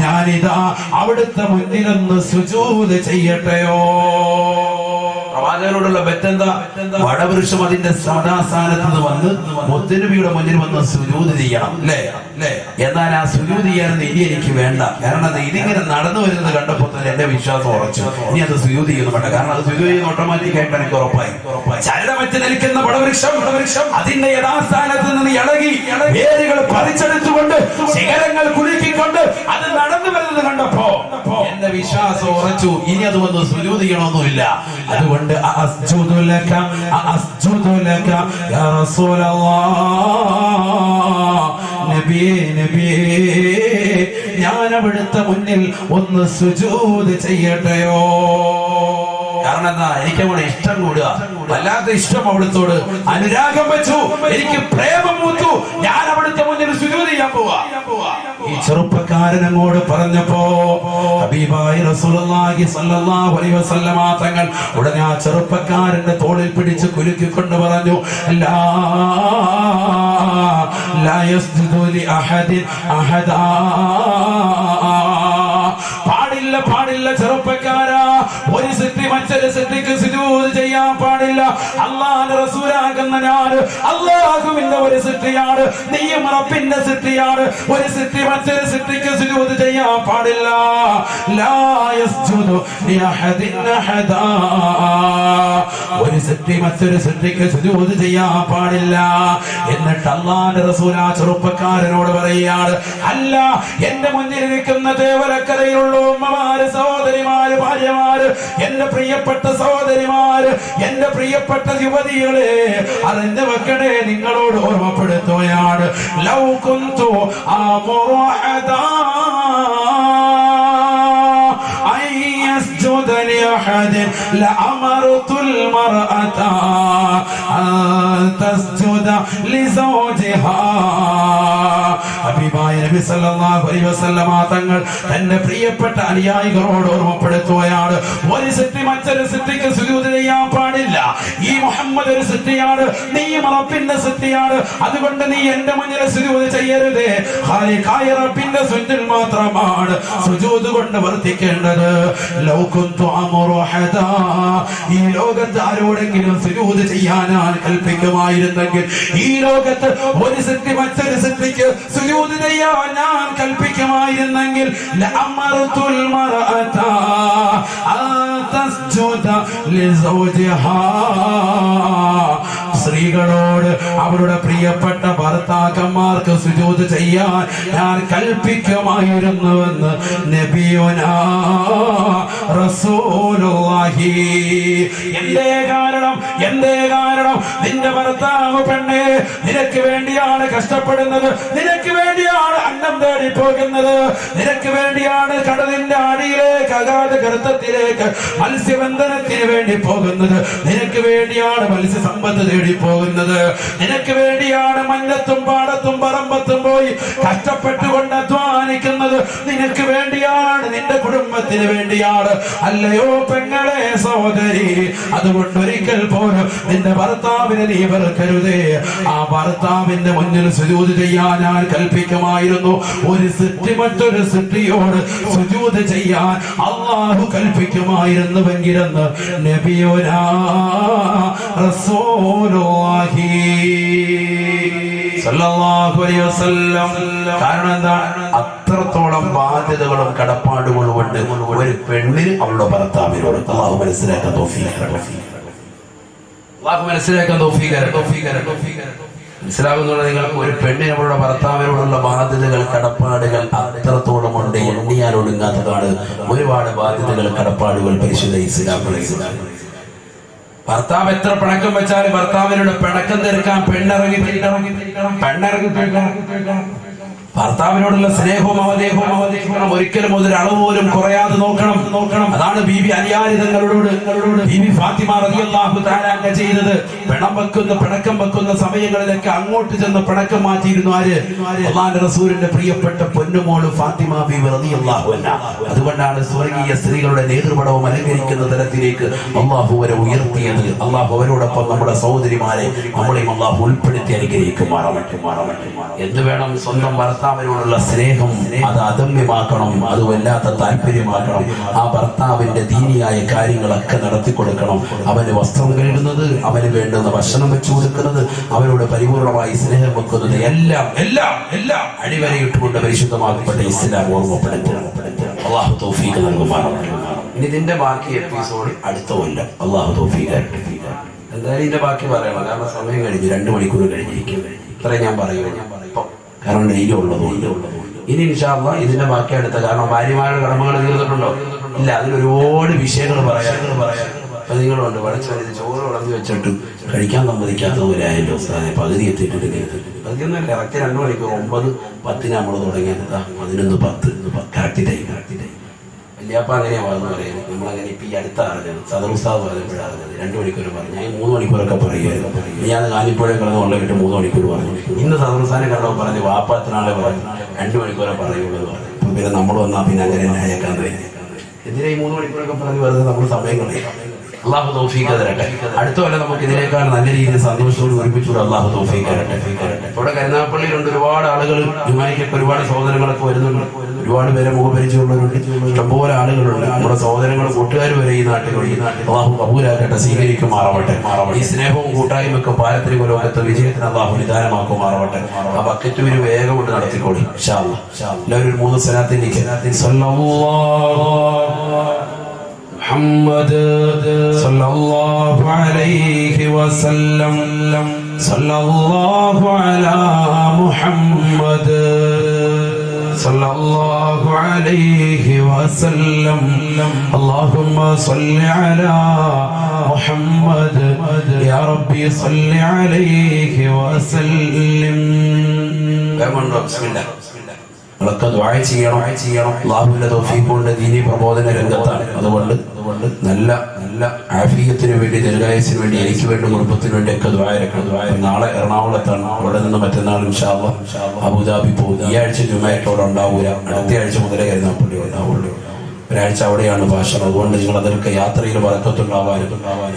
ഞാനിതാ അവിടുത്തെ മുന്നിലൊന്ന് സുജൂദ് ചെയ്യട്ടെയോ. പ്രവാചകനോടുള്ള ബെറ്റെന്താ? വടവൃക്ഷം അതിന്റെ സദാസ്ഥാനത്ത് വന്ന് മുത്തുനബിയുടെ മുന്നിൽ വന്ന് സുജൂദ് ചെയ്യണം, അല്ലേ? എന്നാൽ ആ സുജൂദ് ചെയ്യാനൊന്നും ഇനി എനിക്ക് വേണ്ട. കാരണം ഇതിങ്ങനെ നടന്നു വരുന്നത് കണ്ടപ്പോൾ തന്നെ എന്റെ വിശ്വാസം ഉറച്ചു, ഇനി അത് സുജൂദ് ചെയ്യുന്നു വേണ്ട. കാരണം അത് സുജൂദ് ചെയ്യുന്ന ഓട്ടോമാറ്റിക് ആയിട്ട് എനിക്ക് ഉറപ്പായി. ചരടമറ്റ് നിൽക്കുന്ന വടവൃക്ഷം അതിന്റെ യഥാസ്ഥാനത്ത് നിന്ന് ഇളകി വേരുകൾ പറിച്ചെടുത്തുകൊണ്ട് ശിഖരങ്ങൾ കുലുക്കിക്കൊണ്ട് അത് നടന്നു വരുന്നത് കണ്ടപ്പോ എന്റെ വിശ്വാസം ഉറച്ചു, ഇനി അത് വന്ന് സുജൂദ് ചെയ്യണമെന്നില്ല. അതുകൊണ്ട് അസ്ജുദു ലക യാ റസൂലല്ലാഹ്, നബിയേ നബിയേ, ഞാൻ അവിടുത്തെ മുന്നിൽ ഒന്ന് സുജൂദ് ചെയ്യട്ടെയോ. കാരണം എന്താ? എനിക്ക് അവിടെ ഇഷ്ടം കൂടുക, വല്ലാത്ത ഇഷ്ടം അവിടുത്തോട്, അനുരാഗം വെച്ചു, എനിക്ക് പ്രേമം മൂത്തു, ഞാൻ അവിടുത്തെ മുന്നിൽ സുജൂദ് ചെയ്യാൻ പോവാ. ഈ ചെറുപ്പക്കാരൻ അങ്ങോട്ട് പറഞ്ഞപ്പോ ഹബീബായ റസൂലുള്ളാഹി സ്വല്ലല്ലാഹു അലൈഹി വസല്ലമ തങ്ങൾ ഉടനെ ആ ചെറുപ്പക്കാരന്റെ തോളിൽ പിടിച്ച് കുലുക്കിക്കൊണ്ട് പറഞ്ഞു, ലാ യസ്ജുദു ലി അഹദിൻ അഹദാ. പാടില്ല ചെറുപ്പക്കാരാ, ഒരു സൃഷ്ടി മറ്റൊരു സൃഷ്ടിക്ക് സുജൂദ് ചെയ്യാൻ പാടില്ല. അല്ലാഹുവിന്റെ റസൂലാകുന്ന ഞാൻ അല്ലാഹുവിന്റെ ഒരു സൃഷ്ടിയാണ്, നീയും റബ്ബിന്റെ സൃഷ്ടിയാണ്. ഒരു സൃഷ്ടി മറ്റൊരു സൃഷ്ടിക്ക് സുജൂദ് ചെയ്യാൻ പാടില്ല. ലാ യസ്ജുദു ലി അഹദിൻ അഹദാ, ഒരു സൃഷ്ടി മറ്റൊരു സൃഷ്ടിക്ക് സുജൂദ് ചെയ്യാൻ പാടില്ല. എന്നിട്ട് അല്ലാഹുവിന്റെ റസൂൽ ആ ചെറുപ്പക്കാരനോട് പറയുകയാണ്, അല്ല, എന്റെ മുന്നിൽ നിൽക്കുന്ന ദേവലക്കരയിലുള്ള ഉമ്മമാര്, സഹോദരിമാര്, ഭാര്യമാര്, എന്റെ പ്രിയപ്പെട്ട സഹോദരിമാര്, എന്റെ പ്രിയപ്പെട്ട യുവതികളെ, അറിഞ്ഞു വെക്കണേ, നിങ്ങളോട് ഓർമ്മപ്പെടുത്തുകയാണ്. ലൗ കുന്തു അമുറു അഹദാ അൻ യസ്ജുദ لأحد لأمرت المرأة أن تسجد لزوجها ഹബീബായ നബി സല്ലല്ലാഹു അലൈഹി വസല്ലമ തങ്ങൾ തന്റെ പ്രിയപ്പെട്ട അനുയായികളോട് ഓർമ്മപ്പെടുത്തുകയാണ്, ഒരു സൃഷ്ടി മറ്റൊരു സൃഷ്ടിക്ക് സുജൂദ് ചെയ്യാൻ പാടില്ല. ഈ മുഹമ്മദ് ഒരു സൃഷ്ടിയാണ്, നീ റബ്ബിന്റെ സൃഷ്ടിയാണ്, അതുകൊണ്ട് നീ എന്റെ മുന്നിൽ സുജൂദ് ചെയ്യരുത്. ഖാലിഖായ റബ്ബിന്റെ സുജൂദ് മാത്രമാണ് സുജൂദ് കൊണ്ട് വർത്തിക്കേണ്ടത്. ലൗ കുന്തു അമറു ഹദാ, ഈ ലോകത്ത് ആരോടെങ്കിലും സുജൂദ് ചെയ്യാൻ ഞാൻ കൽപ്പിക്കുമായിരുന്നെങ്കിൽ, ഈ ലോകത്ത് ഒരു സൃഷ്ടി മറ്റൊരു സൃഷ്ടിക്ക് സുജൂദ് ചെയ്യാൻ ഞാൻ കൽപ്പിക്കുമായിരുന്നെങ്കിൽ, ലഅമർതുൽ മർഅത അൻ തസ്ജുദ ലിസൗജിഹാ, സ്ത്രീകളോട് അവരുടെ പ്രിയപ്പെട്ട ഭർത്താക്കന്മാർക്ക് സുജൂദ് ചെയ്യാൻ ഞാൻ കൽപ്പിക്കുമായിരുന്നുവെന്ന് നബിയുനാ റസൂലുള്ളാഹി. എന്തേ കാരണം? നിന്റെ ഭർത്താവ് പെണ്ണേ നിനക്ക് വേണ്ടിയാണ് കഷ്ടപ്പെടുന്നത്, നിനക്ക് വേണ്ടിയാണ് അന്നം തേടി പോകുന്നത്, നിനക്ക് വേണ്ടിയാണ് കടലിന്റെ അടിയിലേക്ക് അഗാധ ഗർത്തത്തിലേക്ക് മത്സ്യബന്ധനത്തിന് വേണ്ടി പോകുന്നത്, നിനക്ക് വേണ്ടിയാണ് മത്സ്യസമ്പത്ത് തേടി പോകുന്നത്, നിനക്ക് വേണ്ടിയാണ് മഞ്ഞത്തും പാടത്തും പറമ്പത്തും പോയി കഷ്ടപ്പെട്ടുകൊണ്ട് അധ്വാനിക്കുന്നത്, നിനക്ക് വേണ്ടിയാണ്, നിന്റെ കുടുംബത്തിന് വേണ്ടിയാണ്. അല്ലയോ പെങ്ങളെ സഹോദരി, അതുകൊണ്ട് ഒരിക്കൽ പോലും നിന്റെ ഭർത്താവിനെ നീ വെറുക്കരുതേ. ആ ഭർത്താവിന്റെ മുന്നിൽ സുജൂദ് ചെയ്യാൻ ഞാൻ കൽപ്പിക്കുമായിരുന്നു. ഒരു സൃഷ്ടി മറ്റൊരു സൃഷ്ടിയോട് സുജൂദ് ചെയ്യാൻ അല്ലാഹു കൽപ്പിക്കുമായിരുന്നുവെങ്കിലെന്ന് നബിയുനാ റസൂലുള്ളാഹി സല്ലല്ലാഹു അലൈഹി വസല്ലം. കാരണം എന്താണ്? അത്രത്തോളം ബാധ്യതകളും കടപ്പാടുകളും ഉണ്ട് ഒരു പെണ്ണിന് അവളുടെ ഭർത്താവിനോട്. അല്ലാഹു മനസ്സിലാക്കാൻ തൗഫീഖ് തരട്ടെ. മനസ്സിലാകുന്നുള്ള നിങ്ങൾക്ക് ഒരു പെണ്ണിന് അവളുടെ ഭർത്താവിനോടുള്ള ബാധ്യതകൾ കടപ്പാടുകൾ അത്രത്തോളം ഉണ്ട്, എണ്ണിയാൽ ഒടുങ്ങാത്തതാണ്. ഒരുപാട് ബാധ്യതകൾ കടപ്പാടുകൾ പരിശുദ്ധ ഇസ്ലാം. ഭർത്താവ് എത്ര പിണക്കം വെച്ചാലും ഭർത്താവിനോട് പിണക്കം തീർക്കാൻ പെണ്ണിറങ്ങി ഭർത്താവിനോടുള്ള സ്നേഹവും അവദേഹവും ഒരിക്കലും ഒരു അളവ് പോലും കുറയാതെ നോക്കണം. അതാണ് ബീബി അലിയാരിതങ്ങളോട് ബീബി ഫാത്തിമ റളിയല്ലാഹു തആല അൻഹ ചെയ്തത്. പിണക്കം വെക്കുന്ന സമയങ്ങളിലൊക്കെ അങ്ങോട്ട് ചെന്ന് പിണക്കം മാറ്റിയിരുന്നു ആര്? അല്ലാഹുവിന്റെ റസൂലിന്റെ പ്രിയപ്പെട്ട പൊന്നുമോള് ഫാത്തിമ ബീബി റളിയല്ലാഹു അൻഹ. അതുകൊണ്ടാണ് സ്വർഗീയ സ്ത്രീകളുടെ നേതൃപടവും അലങ്കരിക്കുന്ന തരത്തിലേക്ക് അല്ലാഹു അവരെ ഉയർത്തിയത്. അല്ലാഹു അവരോടൊപ്പം നമ്മുടെ സഹോദരിമാരെ നമ്മളെയും അല്ലാഹു ഉൾപ്പെടുത്തി അനുഗ്രഹിക്കുമാറാവട്ടെ. എന്ത് വേണം? സ്വന്തം ഭർത്താവിനോടുള്ള സ്നേഹം അത് അദമ്യമാക്കണം, അത് വല്ലാത്ത താല്പര്യമാക്കണം. ആ ഭർത്താവിന്റെ ദീനിയായ കാര്യങ്ങളൊക്കെ നടത്തി കൊടുക്കണം. അവന് വസ്ത്രം കഴുകുന്നത്, അവന് വേണ്ടുന്ന ഭക്ഷണം വെച്ചു കൊടുക്കുന്നത്, അവനോട് പരിപൂർണമായി സ്നേഹം വെക്കുന്നത്, എല്ലാം അടിവരയിട്ടുകൊണ്ട് പരിശുദ്ധമാക്കപ്പെട്ട ഇസ്ലാം ഓർമ്മപ്പെടുത്തണം. അല്ലാഹു തൗഫീഖ് നൽകുമാറാവട്ടെ. ഇനി ഇതിന്റെ ബാക്കി എപ്പിസോഡ് അടുത്ത കൊല്ലം അല്ലാഹു തൗഫീഖ് തരട്ടെ. എന്തായാലും ഇതിന്റെ ബാക്കി പറയണം, കാരണം സമയം കഴിഞ്ഞു, 2 മണിക്കൂർ കഴിഞ്ഞിരിക്കും. ഇത്രയും ഞാൻ പറയുള്ളൂ, കാരണം ഡെയിലി ഉള്ളതുകൊണ്ട്. ഇനി ഇൻഷാ അല്ലാഹ് ഇതിന്റെ ബാക്കി അടുത്ത, കാരണം ഭാര്യമാരുടെ കടമകൾ തീർന്നിട്ടുണ്ടോ? ഇല്ല, അതിലൊരുപാട് വിഷയങ്ങൾ പറയാം. അപ്പൊ നിങ്ങളുണ്ട് പഠിച്ചു ചോറ് ഉടഞ്ഞു വെച്ചിട്ട് കഴിക്കാൻ സമ്മതിക്കാത്തവരായല്ലോ ഉസ്താദെ. പകുതി എത്തിയിട്ടുണ്ട്. പകുതിയൊന്നുമല്ല, കറക്റ്റ് 2 മണിക്കൂർ 9:10 നമ്മൾ തുടങ്ങിയത്. 11:10 കറക്റ്റ് ടൈം. വല്യാപ്പ അങ്ങനെയാ വളർന്നു പറയുന്നത്. നമ്മളങ്ങനെ ഇപ്പൊ ഈ അടുത്ത അറിഞ്ഞത് സദർ ഉസ്താദ് പറഞ്ഞപ്പോഴാണ് 2 മണിക്കൂർ പറഞ്ഞു. ഞാൻ 3 മണിക്കൂറൊക്കെ പറയുമായിരുന്നു. ഞാൻ കാലിപ്പോഴേ കിടന്ന് കൊണ്ടിട്ട് 3 മണിക്കൂർ പറഞ്ഞു. ഇന്ന് സദർ ഉസ്താദിനെ കണ്ടപ്പോൾ പറഞ്ഞു വാപ്പത്തിനാളെ പറഞ്ഞു 2 മണിക്കൂറെ പറയുള്ളൂ പറഞ്ഞു. ഇപ്പൊ പിന്നെ നമ്മൾ വന്നാൽ പിന്നെ അങ്ങനെ തന്നെ അയക്കാൻ കഴിയും. എന്തിനാ ഈ 3 മണിക്കൂറൊക്കെ പറഞ്ഞ് വെറുതെ നമ്മൾ സമയം കളയും. അല്ലാഹു തൗഫീഖ് തരട്ടെ. അടുത്ത കൊല്ലം നമുക്ക് ഇതിനേക്കാൾ നല്ല രീതിയിൽ സന്തോഷത്തോട് ഒരുമിച്ചുകൂടെ അല്ലാഹു തൗഫീഖ് തരട്ടെ. ഇവിടെ കരുനാഗപ്പള്ളിയിലുണ്ട് ഒരുപാട് ആളുകൾ, ജുമായിക്കൊക്കെ ഒരുപാട് സഹോദരങ്ങളൊക്കെ വരുന്നുണ്ട്. ഒരുപാട് പേരെ മുഖപരിചയമുള്ളവരുണ്ട്, ഇഷ്ടംപോലെ ആളുകളുണ്ട്. നമ്മുടെ സഹോദരങ്ങളും കൂട്ടുകാരും വരെ ഈ നാട്ടിലുണ്ട്. അല്ലാഹു കബൂലാക്കട്ടെ, സ്വീകരിക്കുമാറാവട്ടെ. ഈ സ്നേഹവും കൂട്ടായ്മയൊക്കെ പാരത്രിക ലോകത്തെ വിജയത്തിന് അല്ലാഹു നിദാനമാക്കുമാറാവട്ടെ. ആ ബക്കറ്റ് ഒരു വേഗം കൊണ്ട് നടത്തിക്കോളി ഇൻഷാ അല്ലാഹ്. എല്ലാവരും 3 സലാത്തിന്റെ محمد صلى الله عليه وسلم صلى الله على محمد صلى الله عليه وسلم اللهم صل على محمد يا ربي صل عليه وسلم. بسم الله. നിങ്ങളൊക്കെ ദുആ ചെയ്യണം. അല്ലാഹുവിന്റെ തൗഫീഖ് കൊണ്ട് ദീനി പ്രബോധന രംഗത്താണ്. അതുകൊണ്ട് നല്ല ആഫിയത്തിന് വേണ്ടി, ദീർഘായുസ്സിന് വേണ്ടി, എനിക്ക് വേണ്ടി, കുടുംബത്തിന് വേണ്ടി ഒക്കെ ദുആ ചെയ്യണം. നാളെ എറണാകുളത്താണ്. അവിടെ നിന്ന് മറ്റന്നാൾ ഇൻഷാ അല്ലാഹ് അബുദാബി പോകും. ഈ ആഴ്ച ജുമഅത്ത് അവിടെ ഉണ്ടാവൂല. അടുത്ത ആഴ്ച മുതലേ കരുനാഗപ്പള്ളി ഉണ്ടാവുള്ളൂ. ഒരാഴ്ച അവിടെയാണ് ഭാഷണം. അതുകൊണ്ട് നിങ്ങൾ അതിലൊക്കെ യാത്രയിൽ ബറക്കത്തുണ്ടാവാനും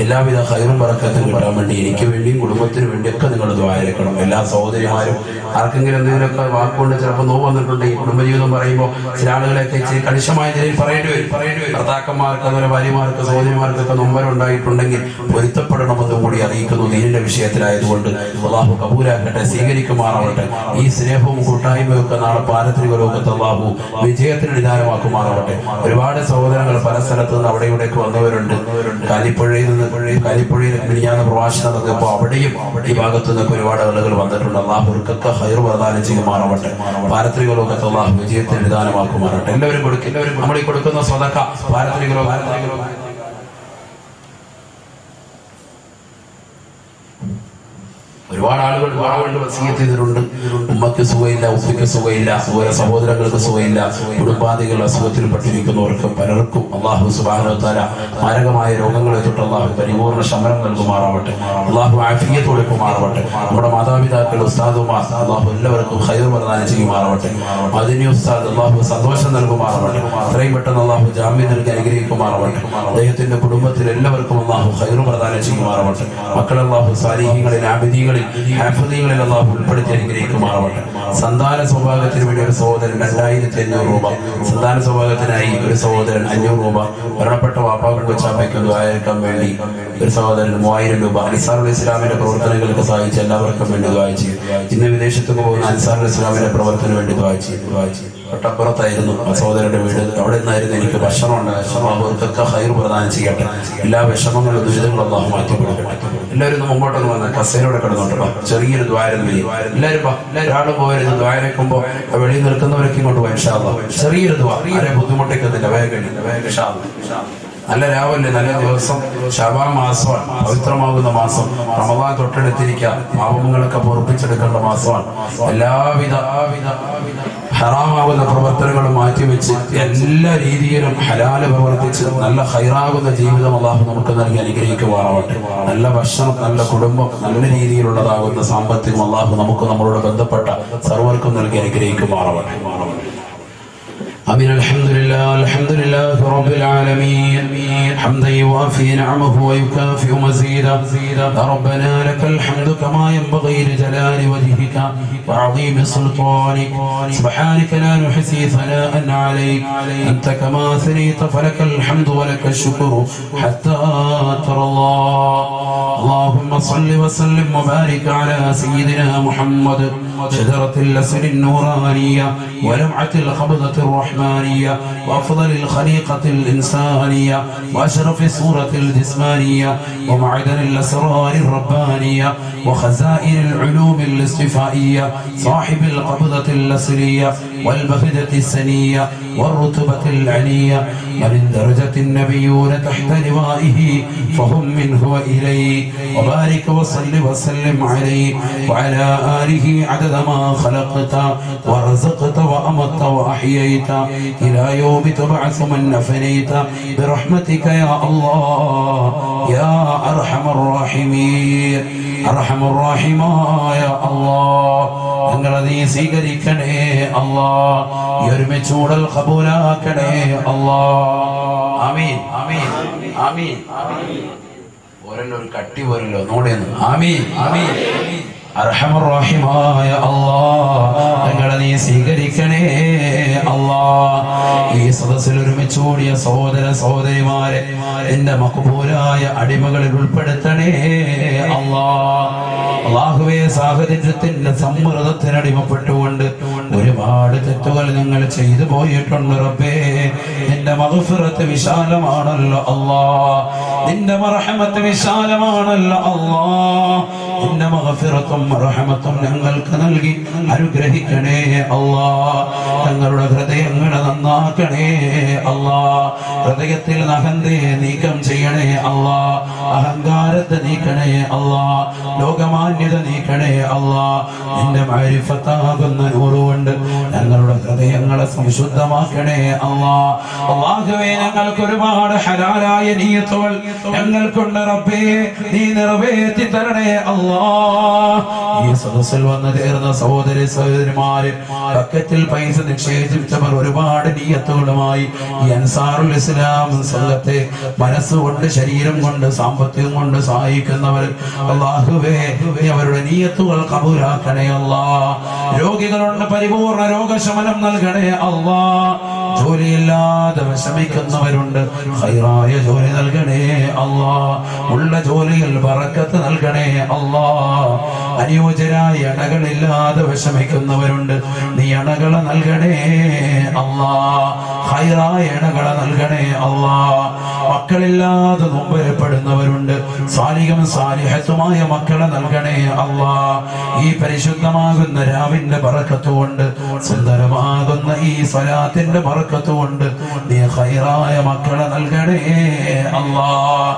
എല്ലാവിധ ഖൈറും ബറക്കത്തും കിട്ടാൻ വേണ്ടി എനിക്ക് വേണ്ടിയും കുടുംബത്തിന് വേണ്ടിയൊക്കെ നിങ്ങൾ ദുആ ചെയ്യണം. എല്ലാ സഹോദരിമാരും ആർക്കെങ്കിലും എന്തെങ്കിലുമൊക്കെ വാക്കുകൊണ്ട് ചിലപ്പോൾ നോവ് വന്നിട്ടുണ്ടെങ്കിൽ, കുടുംബജീവിതം പറയുമ്പോൾ ചില ആളുകളെയൊക്കെ ഇച്ചിരി കണിശമായ നിലയിൽ പറയേണ്ടി വരും. ഭർത്താക്കന്മാർക്ക്, അതുപോലെ ഭാര്യമാർക്ക്, സഹോദരിമാർക്കൊക്കെ നൊമ്പരം ഉണ്ടായിട്ടുണ്ടെങ്കിൽ പൊരുത്തപ്പെടണമെന്നും കൂടി അറിയിക്കുന്നു. ദീനിന്റെ വിഷയത്തിലായതുകൊണ്ട് അല്ലാഹു കബൂലാക്കട്ടെ, സ്വീകരിക്കുമാറാവട്ടെ. ഈ സ്നേഹവും കൂട്ടായ്മയും ഒക്കെ നാളെ പാരത്രിക ലോകത്ത് അല്ലാഹു വിജയത്തിന് നിദാനമാക്കുമാറാവട്ടെ. ഒരുപാട് സഹോദരങ്ങൾ പല സ്ഥലത്തു നിന്ന് അവിടെ ഇവിടേക്ക് വന്നവരുണ്ട്. കാലിപ്പുഴയിൽ മിനിഞ്ഞാന്ന് പ്രഭാഷണം നടത്തിയപ്പോൾ അവിടെയും ഈ ഭാഗത്തു നിന്നൊക്കെ ഒരുപാട് ആളുകൾ വന്നിട്ടുണ്ട്. അല്ലാഹുർക്കൊക്കെ ഖൈർ പ്രദാനം ചെയ്യുമാറാവട്ടെ. പാരത്രിക ലോകത്ത് അല്ലാഹു വിജയത്തിന് നിദാനമാക്കുമാറാവട്ടെ. എല്ലാവരും നമ്മൾ ഈ കൊടുക്കുന്ന സ്വതക്ക പാരത്രിക ലോകം ഒരുപാട് ആളുകൾ വസിയത്ത് ചെയ്തിട്ടുണ്ട്. ഉമ്മക്ക് സുഖമില്ല, ഉപ്പയ്ക്ക് സുഖമില്ല, അതുപോലെ സഹോദരങ്ങൾക്ക് സുഖമില്ല, കുടുംബാദികൾ അസുഖത്തിൽപ്പെട്ടിരിക്കുന്നവർക്ക് പലർക്കും അല്ലാഹു സുബ്ഹാനഹു വ തആല മാരകമായ രോഗങ്ങളെ തൊട്ട് അല്ലാഹു പരിപൂർണ്ണ ശമനം നൽകുമാറാവട്ടെ. അല്ലാഹു ആഫിയത്ത് കൊടുക്കുമാറാവട്ടെ. നമ്മുടെ മാതാപിതാക്കൾ, ഉസ്താദുമാർ അല്ലാഹു എല്ലാവർക്കും ഖൈർ പ്രദാനം ചെയ്യുമാറാവട്ടെ. മദനി ഉസ്താദ് അല്ലാഹു സന്തോഷം നൽകുമാറാവട്ടെ. എത്രയും പെട്ടെന്ന് അല്ലാഹു ജാമ്യം നൽകി അനുഗ്രഹിക്കുമാറാവട്ടെ. അദ്ദേഹത്തിന്റെ കുടുംബത്തിൽ എല്ലാവർക്കും അല്ലാഹു ഖൈർ പ്രദാനം ചെയ്യുമാറാവട്ടെ. മക്കൾ അല്ലാഹു സാലിഹീങ്ങളിൽ, ആബിദീങ്ങളിൽ, ഹാഫിദീങ്ങളിൽ അല്ലാഹു ഉൾപ്പെടുത്തി അനുഗ്രഹിക്കുമാറാവട്ടെ. സന്താന സൗഭാഗ്യത്തിന് വേണ്ടി ഒരു സഹോദരൻ 2500 രൂപ, സന്താന സൗഭാഗ്യത്തിനായി ഒരു സഹോദരൻ 500 രൂപ, മരണപ്പെട്ട വാപ്പാക്കും കൊച്ചാപ്പയ്ക്കും ദുആയിരിക്കാൻ വേണ്ടി ഒരു സഹോദരൻ 3000 രൂപ, അൻസാറുൽ ഇസ്ലാമിന്റെ പ്രവർത്തനങ്ങൾക്ക് സഹായിച്ച എല്ലാവർക്കും വേണ്ടി ദുആ ചെയ്യും. ഇന്ന് വിദേശത്തേക്ക് പോകുന്ന അൻസാറുൽ ഇസ്ലാമിന്റെ പ്രവർത്തനം വേണ്ടി ദുആ ചെയ്യും. തൊട്ടപ്പുറത്തായിരുന്നു ആ സഹോദരന്റെ വീട്. അവിടെ നിന്നായിരുന്നു എനിക്ക് ഭക്ഷണം ഉണ്ടായിരുന്നു. അവർക്കൊക്കെ ഖൈർ പ്രദാനം ചെയ്യട്ടെ. എല്ലാ വിഷമങ്ങളും ദുരിതങ്ങളും അല്ലാഹു മാറ്റി കൊടുക്കട്ടെ. എല്ലാവരും മുമ്പോട്ടൊന്ന് വന്ന കസേരയോടെ കിടന്നുണ്ടോ, ചെറിയൊരു ദ്വാരം വഴി എല്ലാവരും ഒരാളും പോകരുത്. ദ്വാരക്കുമ്പോൾ വെളിയിൽ നിൽക്കുന്നവരൊക്കെ ഇങ്ങോട്ട് പോയി ഇൻഷാ അല്ലാഹ്. ചെറിയൊരു ദ്വാ, ആരെ ബുദ്ധിമുട്ടിക്കുന്നില്ല. വേഗം ഇൻഷാ അല്ലാഹ്. നല്ല രാവല്ലേ, നല്ല ദിവസം, ശഅബാൻ മാസമാണ്, പവിത്രമാകുന്ന മാസം. റമദാൻ തൊട്ടടുത്തിരിക്കുക, പാപങ്ങളൊക്കെ പൊറുപ്പിച്ചെടുക്കേണ്ട മാസമാണ്. എല്ലാവിധ ഹറാമാകുന്ന പ്രവർത്തനങ്ങളും മാറ്റിവെച്ച് എല്ലാ രീതിയിലും ഹലാല് പ്രവർത്തിച്ച് നല്ല ഖൈറാകുന്ന ജീവിതം അല്ലാഹു നമുക്ക് നൽകി അനുഗ്രഹിക്കുമാറാവട്ടെ. നല്ല ഭക്ഷണം, നല്ല കുടുംബം, നല്ല രീതിയിലുള്ളതാകുന്ന സാമ്പത്തികം അല്ലാഹു നമുക്ക് നമ്മളോട് ബന്ധപ്പെട്ട സർവർക്കും നൽകി അനുഗ്രഹിക്കുമാറാവട്ടെ. آمين. الحمد لله رب العالمين حمدا يوافي نعمه ويكافئ مزيدا. ربنا لك الحمد كما ينبغي لجلال وجهك وعظيم سلطانك. سبحانك لا نحصي ثناء عليك أنت كما أثنيت، فلك الحمد ولك الشكر حتى ترى الله. اللهم صل وسلم وبارك على سيدنا محمد، شجرة الأسر النورانية ولمعة القبضة الرحمانية وأفضل الخليقة الإنسانية وأشرف الصورة الجسمانية ومعدن الأسرار الربانية وخزائن العلوم الاصطفائية، صاحب القبضة الأصلية والبهجة السنية والرتبة العلية، ومن درجة النبيون تحت لوائه فهم منه وإليه. وبارك وصل وسلم عليه وعلى آله عدد ما خلقت ورزقت وأمت وأحييت إلى يوم تبعث من أفنيت برحمتك يا الله يا أرحم الراحمين. أرحم الراحمين يا الله. ഞങ്ങളതീ സ്വീകരിക്കണേ അല്ലാ, ഒരുമിച്ചൂടൽ ഖബൂലാക്കണേ അല്ലാ. ആമീൻ ആമീൻ ആമീൻ. ഓരല്ലോ ഒരു കട്ടി പോരല്ലോ ഒന്നുകൂടെ. ആമീൻ ആമീൻ. അർഹമർ റഹീമായ അല്ലാഹ്, ഞങ്ങളെ നീ സ്വീകരിക്കണേ അല്ലാഹ്. ഈ സദസ്സിൽ ഒരുമിച്ചൂടിയ സഹോദര സഹോദരിമാരെ എന്റെ മഖബൂലായ അടിമകളിൽ ഉൾപ്പെടുത്തണേ അല്ലാഹ്. അല്ലാഹുവേ, സാഹചര്യത്തിന്റെ സമ്മർദ്ദത്തിനടിമപ്പെട്ടുകൊണ്ട് ഒരുപാട് തെറ്റുകൾ ഞങ്ങൾ ചെയ്തു പോയിട്ടുണ്ട് റബ്ബേ. നിന്റെ മഗ്ഫിറത്ത് വിശാലമാണല്ലോ അല്ലാഹ്, നിന്റെ മർഹമത്ത് വിശാലമാണല്ലോ അല്ലാഹ്. നിന്റെ മഗ്ഫിറത്തും റഹ്മത്തും ഞങ്ങൾക്ക് നൽകി അനുഗ്രഹിക്കണേ അല്ലാഹ്. ഞങ്ങളുടെ ഹൃദയങ്ങളെ നന്നാക്കണേ അല്ലാഹ്. ഹൃദയത്തിൽ അഹന്തയെ നീക്കം ചെയ്യണേ അല്ലാഹ്. അഹങ്കാരത്തെ നീക്കണേ അല്ലാഹ്. ലോകമാന്യത നീക്കണേ അല്ലാഹ്. നിന്റെ മഅരിഫത്താകുന്ന നൂറ് കൊണ്ട് ഞങ്ങളുടെ ഹൃദയങ്ങളെ സംശുദ്ധമാക്കണേ അല്ലാഹ്. അല്ലാഹുവേ, ഞങ്ങൾക്ക് ഒരുപാട് ഹലാലായ നിയ്യത്തുകൾ ഞങ്ങൾക്കുണ്ട് റബ്ബേ, നീ നിറവേറ്റി തരണേ അല്ലാഹ്. ഈ സദസ്സിൽ വന്ന് ചേർന്ന സഹോദരി സഹോദരിമാര്, ബക്കറ്റിൽ പൈസ നിക്ഷേപിച്ചവർ ഒരുപാട് നിയ്യത്തുകളുമായി ഈ അൻസാറുൽ ഇസ്ലാം സംഘത്തെ മനസ്സുകൊണ്ട് ശരീരം കൊണ്ട് സാമ്പത്തികം കൊണ്ട് സഹായിക്കുന്നവർ, അല്ലാഹുവേ, അവരുടെ നിയ്യത്തുകൾ കബൂലാക്കണേ അല്ലാഹ്. രോഗികളുണ്ട്, പരിപൂർണ രോഗശമനം നൽകണേ അല്ലാഹ്. ജോലിയില്ലാതെ വിഷമിക്കുന്നവരുണ്ട്, ഖൈറായ ജോലി നൽകണേ അല്ലാഹ്. ഉള്ള ജോലിയിൽ ബറക്കത്ത് നൽകണേ അല്ലാഹ്. അനുയോജ്യരായ അണകളില്ലാതെ വിഷമിക്കുന്നവരുണ്ട്, നീ അണകളെ നൽകണേ അല്ലാഹ്. ഖൈറായ അണകളെ നൽകണേ അല്ലാഹ്. മക്കളില്ലാതെ നൊമ്പരപ്പെടുന്നവരുണ്ട്, സാലിഹും സാലിഹത്തുമായ മക്കളെ നൽകണേ അല്ലാഹ്. ഈ പരിശുദ്ധമാകുന്ന രാവിന്റെ ബറക്കത്ത് കൊണ്ട്, സുന്ദരമാകുന്ന ഈ സ്വലാത്തിന്റെ ബറക്കത്ത് കൊണ്ട് നീ ഖൈറായ മക്കളെ നൽകണേ അല്ലാഹ്.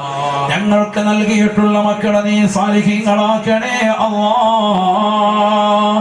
ഞങ്ങൾക്ക് നൽകിയിട്ടുള്ള മക്കളെ നീ സാലിഹീങ്ങളാക്കണേ അല്ലാഹ്.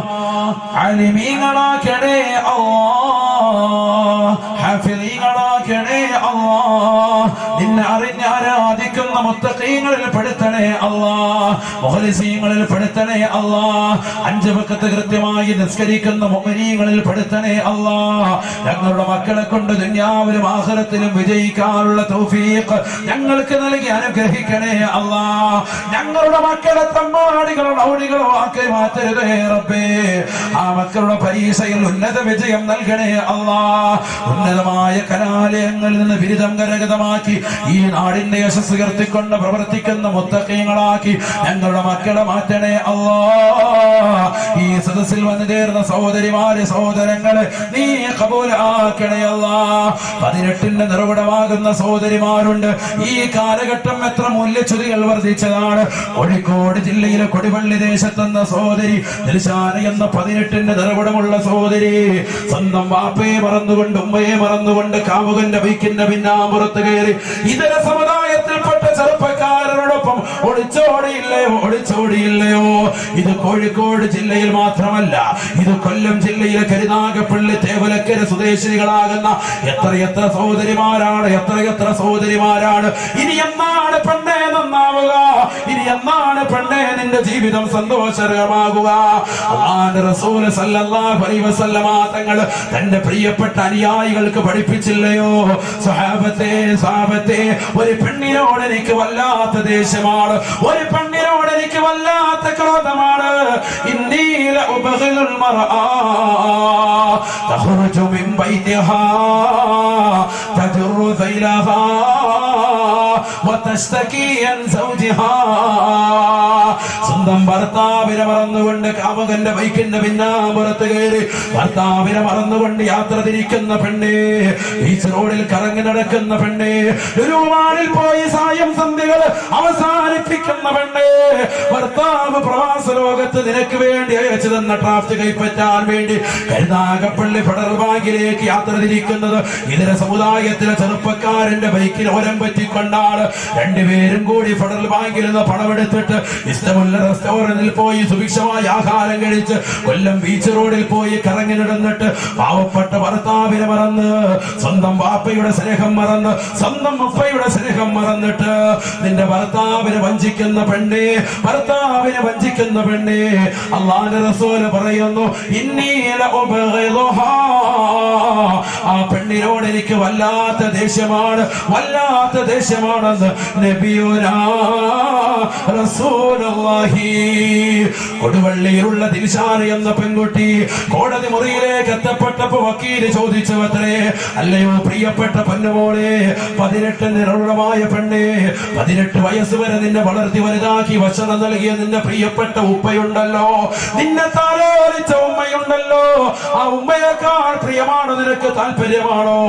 അലിമീങ്ങളാക്കണേ അല്ലാഹ്. ഹാഫിളീങ്ങളാക്കണേ അല്ലാഹ്. നിന്നെ അറിഞ്ഞ് ആരാധിക്കുന്ന മുത്തഖീങ്ങളിൽ പെടുത്തണേ അല്ലാഹ്. മുഖ്ലിസീങ്ങളിൽ പെടുത്തണേ അല്ലാഹ്. 5 വഖത്ത് കൃത്യമായി നിസ്കരിക്കുന്ന മുഅ്മിനീങ്ങളിൽ പെടുത്തണേ അല്ലാഹ്. ഞങ്ങളുടെ മക്കളെ കൊണ്ട് ദുനിയാവിലും ആഖിറത്തിലും വിജയിക്കാനുള്ള തൗഫീഖ് ഞങ്ങൾക്ക് നൽകി അനുഗ്രഹിക്കണേ അല്ലാഹ്. ഞങ്ങളുടെ മക്കളെ തമ്മാടികളോ ഔടികളോ ആക്കി മാറ്റരുതേ റബ്ബേ. ആ മക്കളുടെ പരീക്ഷയിൽ ഉന്നത വിജയം നൽകണേ അല്ലാഹ്. ഉന്നതമായ കലാലയങ്ങളിൽ നിന്ന് ബിരുദം കരഗതമാക്കി ഈ നാടിന്റെ യശസ് ഉയർത്തിക്കൊണ്ട് പ്രവർത്തിക്കുന്ന മുത്തഖീങ്ങളാക്കി ഞങ്ങളുടെ മക്കളെ മാറ്റണേ അല്ലാഹ്. ഈ സദസ്സിൽ വന്നു ചേർന്ന സഹോദരിമാരെ സഹോദരങ്ങളെ നീ കബൂലാക്കണേ അല്ലാഹ്. 18ന്റെ നിറവിടമാകുന്ന സഹോദരിമാരുണ്ട്. ഈ കാലഘട്ടം എത്ര മൂല്യച്യുതികൾ വർദ്ധിച്ചതാണ്. കോഴിക്കോട് ജില്ലയിലെ കൊടിവള്ളി ദേശത്തെന്ന സഹോദരി ദിൽഷാന എന്ന 18ന്റെ നിറവിടമുള്ള സഹോദരി സ്വന്തം വാപ്പയെ മറന്നുകൊണ്ട് ഉമ്മയെ മറന്നുകൊണ്ട് കാമുകന്റെ ബൈക്കിന്റെ പിന്നാമ്പുറത്ത് കയറി ഇതര സമുദായത്തിൽപ്പെട്ട ചെറുപ്പക്കാരോടൊപ്പം ഒളിച്ചോടിയില്ലയോ? ഇത് കോഴിക്കോട് ജില്ലയിൽ മാത്രമല്ല, ഇത് കൊല്ലം ജില്ലയിലെ കരുനാഗപ്പള്ളി തേവലക്കര സ്വദേശികളാകുന്ന എത്ര സഹോദരിമാരാണ്. ഇനി എന്നാണ് പെണ്ണേ നന്നാവുക? ഇനി എന്നാണ് പെണ്ണേ നിന്റെ ജീവിതം സന്തോഷകരമാകുക? അല്ലാഹുവിന്റെ റസൂൽ സല്ലല്ലാഹു അലൈഹി വസല്ലമ തങ്ങൾ തന്റെ പ്രിയപ്പെട്ട അനുയായികൾക്ക് പഠിപ്പിച്ചില്ലയോ? സഹാബത്തെ, ഒരു പെണ്ണിനോട് എനിക്ക് വല്ലാത്ത ദേഷ്യമാണ്, ഒരു പെണ്ണിനോട് എനിക്ക് വല്ലാത്ത ക്രോധമാണ്. ഇന്നി ലഉബഗിലുൽ മർആ തഖറുജു മിൻ ബൈതിഹാ തജറു സൈലഹാ വതസ്തകി അൻ സൗജിഹാ. സ്വന്തം ഭർത്താവിനെ മറന്നുകൊണ്ട് കാമുകന്റെ ബൈക്കിന്റെ പിന്നാമ്പുറത്ത് കയറി ഭർത്താവിനെ മറന്നുകൊണ്ട് യാത്ര തിരിക്കുന്ന പെണ്ണേ, ബീച്ച് റോഡിൽ കറങ്ങി നടക്കുന്ന പെണ്ണേ, ലുലുമാളിൽ പോയി സായം സന്ധ്യകൾ അവസാനിപ്പിക്കുന്ന പെണ്ണേ, ഭർത്താവ് പ്രവാസ ലോകത്ത് നിനക്ക് വേണ്ടി അയച്ചു തന്ന ഡ്രാഫ്റ്റ് കൈപ്പറ്റാൻ വേണ്ടി കരുനാഗപ്പള്ളി ഫെഡറൽ ബാങ്കിലേക്ക് യാത്ര തിരിക്കുന്നത് ഇതര സമുദായത്തിലെ ചെറുപ്പക്കാരന്റെ ബൈക്കിൽ ഓരം പറ്റിക്കൊണ്ടാണ്. രണ്ടുപേരും കൂടി ഫെഡറൽ ബാങ്കിൽ നിന്ന് പണമെടുത്തിട്ട് ഇഷ്ടമുള്ള റെസ്റ്റോറന്റിൽ പോയി സുഭിക്ഷമായ ആഹാരം കഴിച്ച് കൊല്ലം ബീച്ച് റോഡിൽ പോയി കറങ്ങി നടന്നിട്ട് പാവപ്പെട്ട ഭർത്താവിനെ മറന്ന്, സ്വന്തം വാപ്പയുടെ സ്നേഹം മറന്ന്, സ്വന്തം ഉപ്പയുടെ സ്നേഹം മറന്നിട്ട് നിന്റെ ഭർത്താവിനെ വഞ്ചിക്കുന്ന പെണ്ണേ, ഭർത്താവിനെ വഞ്ചിക്കുന്ന പെണ്ണേ, അല്ലാഹുവിന്റെ റസൂൽ പറയുന്നു ഇന്നി ലഉബഗിലുഹാ. ആ പെണ്ണിനോട് എനിക്ക് വല്ലാത്ത ദേഷ്യമാണെന്ന് നബിയുനാ റസൂലുള്ളാഹി. കൊടുവള്ളിയിലുള്ള ദിൽഷാന എന്ന പെൺകുട്ടി കോടതി മുറിയിലേക്ക് എത്തപ്പെട്ടപ്പോ വക്കീല് ചോദിച്ചു അത്രേ, അല്ലയോ പ്രിയപ്പെട്ട പൊന്നുമോളെ, 18 നിറവുള്ളമായ പെണ്ണേ, 18 വയസ്സ് വരെ നിന്നെ വളർത്തി വലുതാക്കി ഭക്ഷണം നൽകിയ നിന്റെ പ്രിയപ്പെട്ട ഉപ്പയുണ്ടല്ലോ, നിന്നെ താലോലിച്ച ഉമ്മയുണ്ടല്ലോ, ആ ഉമ്മയേക്കാൾ പ്രിയമാണോ നിനക്ക്, താല്പര്യമാണോ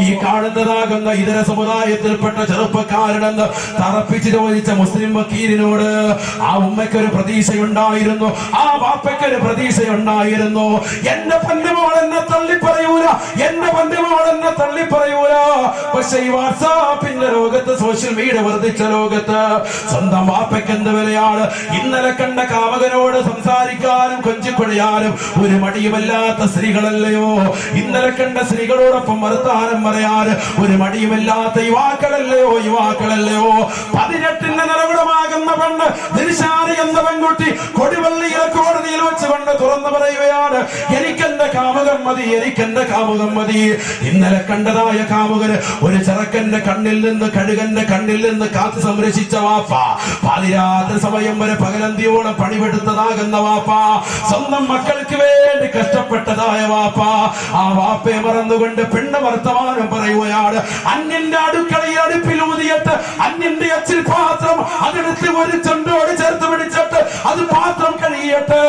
ഈ കാണുന്നതാകുന്ന ഇതര സമുദായത്തിൽപ്പെട്ട ചെറുപ്പക്കാരനെന്ന് തറപ്പിച്ച് ചോദിച്ച മുസ്ലിം വക്കീലിനോട് ആ ഉമ്മയ്ക്കൊരു പ്രതീക്ഷയുണ്ടായിരുന്നു, ആ വാപ്പയ്ക്കൊരു പ്രതീക്ഷയുണ്ടായിരുന്നു. എന്റെ പൊന്നുമോൾ എന്നെ തള്ളി പറയൂല, എന്റെ പൊന്നുമോൾ എന്നെ തള്ളി പറയൂല, പക്ഷെ ഈ വാട്സാപ്പിന്റെ ലോകത്ത്, സോഷ്യൽ മീഡിയ വർദ്ധിച്ച ലോകത്ത് സ്വന്തം വാപ്പയ്ക്ക് എന്ത് വിലയാണ്? ഇന്നലെ കണ്ട കാമകനോട് സംസാരിക്കാനും കൊഞ്ചിക്കൊഴിയാനും ഒരു മടിയുമല്ലാത്ത സ്ത്രീകളല്ലയോ? ഇന്നലെ കണ്ട സ്ത്രീകളോടൊപ്പം വർത്താനം പറയാൻ ഒരു മടിയുമില്ലാത്ത യുവാക്കളല്ലയോ? 18ന്റെ നിറകുടമാകുന്ന പെണ്ണ് ദിൽഷാനി എന്ന പെൺകുട്ടി കൊടിവള്ളിയിലെ കോടതിയിൽ വെച്ചുകൊണ്ട് തുറന്നു പറയുകയാണ്, എനിക്കെന്റെ കാമുകൻ മതി, എനിക്കെന്റെ കാമുകൻ മതി. ഇന്നലെ കണ്ടതായ കാമുകന് ഒരു ചെറുക്കന്റെ കണ്ണിൽ നിന്ന്, കഴുകന്റെ കണ്ണിൽ നിന്ന് കാത്തു സംരക്ഷിച്ച വാപ്പ, പാതിരാത്രി സമയം വരെ പകലന്തിയോളം പണിപെടുത്തതാകുന്ന വാപ്പ, സ്വന്തം മക്കൾക്ക് വേണ്ടി കഷ്ടപ്പെട്ടതായ വാപ്പ, ആ വാപ്പയെ മറന്നുകൊണ്ട് പെണ്ണ് വർത്തമാനം പറയുകയാണ്. അന്യന്റെ അടുക്കളയിൽ അടുപ്പിൽ ഊതിയിട്ട് അന്യന്റെ അച്ചിൽ പാത്രം അതെടുത്ത് ഒരു ചുണ്ടോട് ചേർത്ത് പിടിച്ചിട്ട് അത് പാത്രം കഴിയട്ടെ,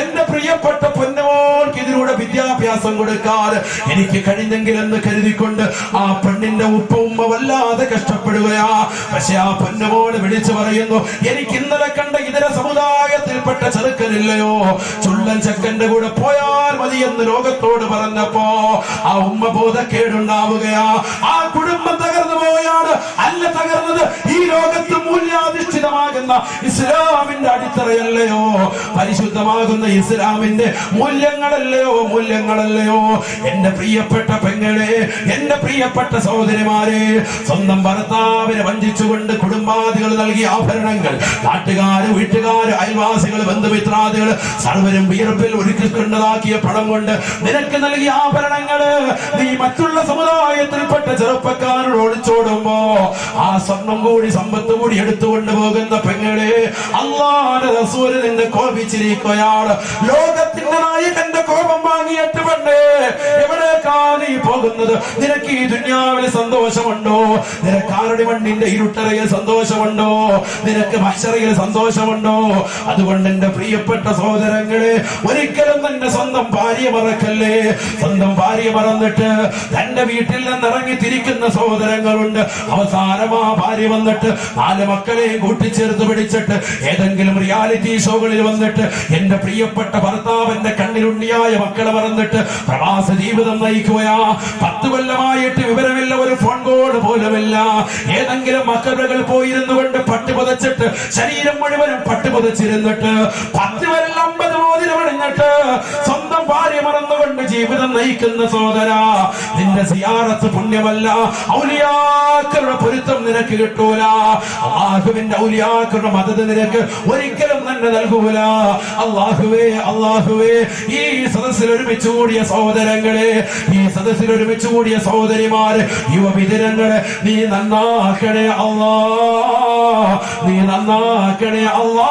എന്റെ പ്രിയപ്പെട്ട പൊന്നോൾക്ക് ഇതിലൂടെ വിദ്യാഭ്യാസം കൊടുക്കാൻ എനിക്ക് കഴിഞ്ഞെങ്കിൽ എന്ന് കരുതിക്കൊണ്ട് ആ പെണ്ണിന്റെ ഉമ്മ വല്ലാതെ കഷ്ടപ്പെടുകയാ. പക്ഷെ ആ പൊന്നമോട് വിളിച്ചു പറയുന്നു, എനിക്ക് ഇന്നലെ കണ്ട ഇതര സമുദായത്തിൽപ്പെട്ട ചെറുക്കനില്ലയോ, ചുള്ളൻ ചെക്കന്റെ കൂടെ പോയാൽ മതി എന്ന് ലോകത്തോട് പറഞ്ഞപ്പോ ആ ഉമ്മ ബോധക്കേടുണ്ടാവുകയാ. ആ കുടുംബം തകർന്നു പോയാണ്. അല്ല തകർന്നത് ഈ ലോകത്ത് മൂല്യാധിഷ്ഠിതമാകുന്ന ഇസ്ലാമിന്റെ അടിത്തറയല്ലയോ? പരിശുദ്ധമാകുന്ന ഇസ്ലാമിന്റെ മൂല്യങ്ങളല്ലയോ? എന്റെ പ്രിയപ്പെട്ട പെങ്ങളെ, എന്റെ പ്രിയപ്പെട്ട സഹോദരിമാരെ, സ്വന്തം ഭർത്താവിനെ വഞ്ചിച്ചുകൊണ്ട് കുടുംബാദികൾ നൽകിയ ആഭരണങ്ങൾ നാട്ടുകാര്, വീട്ടുകാര്, അയൽവാസികൾ, ബന്ധുമിത്രാദികൾ സർവരും വിയർപ്പിൽ ഒരുക്കിക്കൊണ്ടതാക്കിയ പണം കൊണ്ട് നിനക്ക് നൽകിയ ആഭരണങ്ങള് നീ മറ്റുള്ള സമുദായത്തിൽപ്പെട്ട ചെറുപ്പക്കാരോട് ഒളിച്ചോടുമ്പോ ആ സ്വർണം കൂടി സമ്പത്ത് കൂടി എടുത്തുകൊണ്ട് പോകുന്ന പെങ്ങളെ, അല്ലാഹുവിന്റെ റസൂൽ നിന്നെ കോപിച്ചിരിക്കുകയാണ്. ലോകത്തിന്റെ നായകന്റെ കോപം വാങ്ങിയിട്ട് പെണ്ണേ, എവിടേക്കാ നീ പോകുന്നത്? നിനക്ക് ഈ ദുനിയാവിൽ സന്തോഷമുണ്ടോ? നിനക്ക് ആരുടെ മണ്ണിന്റെ ഇരുട്ടറയിൽ സന്തോഷമുണ്ടോ? നിനക്ക് മഹ്ശറിൽ സന്തോഷമുണ്ടോ? അതുകൊണ്ട് എന്റെ പ്രിയപ്പെട്ട സഹോദരങ്ങളെ, ഒരിക്കലും തന്റെ സ്വന്തം ഭാര്യ മറക്കല്ലേ. സ്വന്തം ഭാര്യ മറന്നിട്ട് തന്റെ വീട്ടിൽ നിന്ന് ഇറങ്ങി തിരിക്കുന്ന സഹോദരങ്ങളുണ്ട്. അവസാനം ആ ഭാര്യ വന്നിട്ട് 4 മക്കളെയും കൂട്ടിച്ചേർത്ത് പിടിച്ചിട്ട് ഏതെങ്കിലും റിയാലിറ്റി ഷോകളിൽ വന്നിട്ട് എന്റെ പ്രിയപ്പെട്ട ഭർത്താവിന്റെ കണ്ണിലുണ്ണിയായ മക്കളെ മറന്നിട്ട് പ്രവാസ ജീവിതം നയിക്കുകയാ. 10 കൊല്ലമായിട്ട് വിവരമില്ല, ഒരു ഫോൺ കോൾ പോലുമില്ല. ഏതെങ്കിലും മക്കളുകൾ പോയിരുന്നു കൊണ്ട് പട്ടുപതച്ചിട്ട് ശരീരം മുഴുവനും പട്ടുപതച്ചിരുന്നിട്ട് 10 വരൽ 50 മോതിരമണിഞ്ഞിട്ട് സ്വന്തം ഭാര്യ മറന്നുകൊണ്ട് ജീവിതം നയിക്കുന്ന സഹോദര, നിന്റെ സിയാറത്ത് പുണ്യമല്ല, ഔലിയാക്കളുടെ പൊരുത്തം നിനക്ക് കിട്ടൂല. അല്ലാഹുവിന്റെ ഔലിയാക്കളുടെ മദദ് നിനക്ക് ഒരിക്കലും തന്നെ നൽകൂല. അല്ലാഹുവേ, ഈ സദസ്സിൽ ഒരുമിച്ച് കൂടിയ സഹോദരങ്ങളെ, ഈ സദസ്സിൽ ഒരുമിച്ച് കൂടിയ സഹോദരിമാര്, യുവമിഥുനങ്ങളെ, നീ നന്നാക്കണേ അല്ലാ, നീ നന്നാക്കണേ അല്ലാ.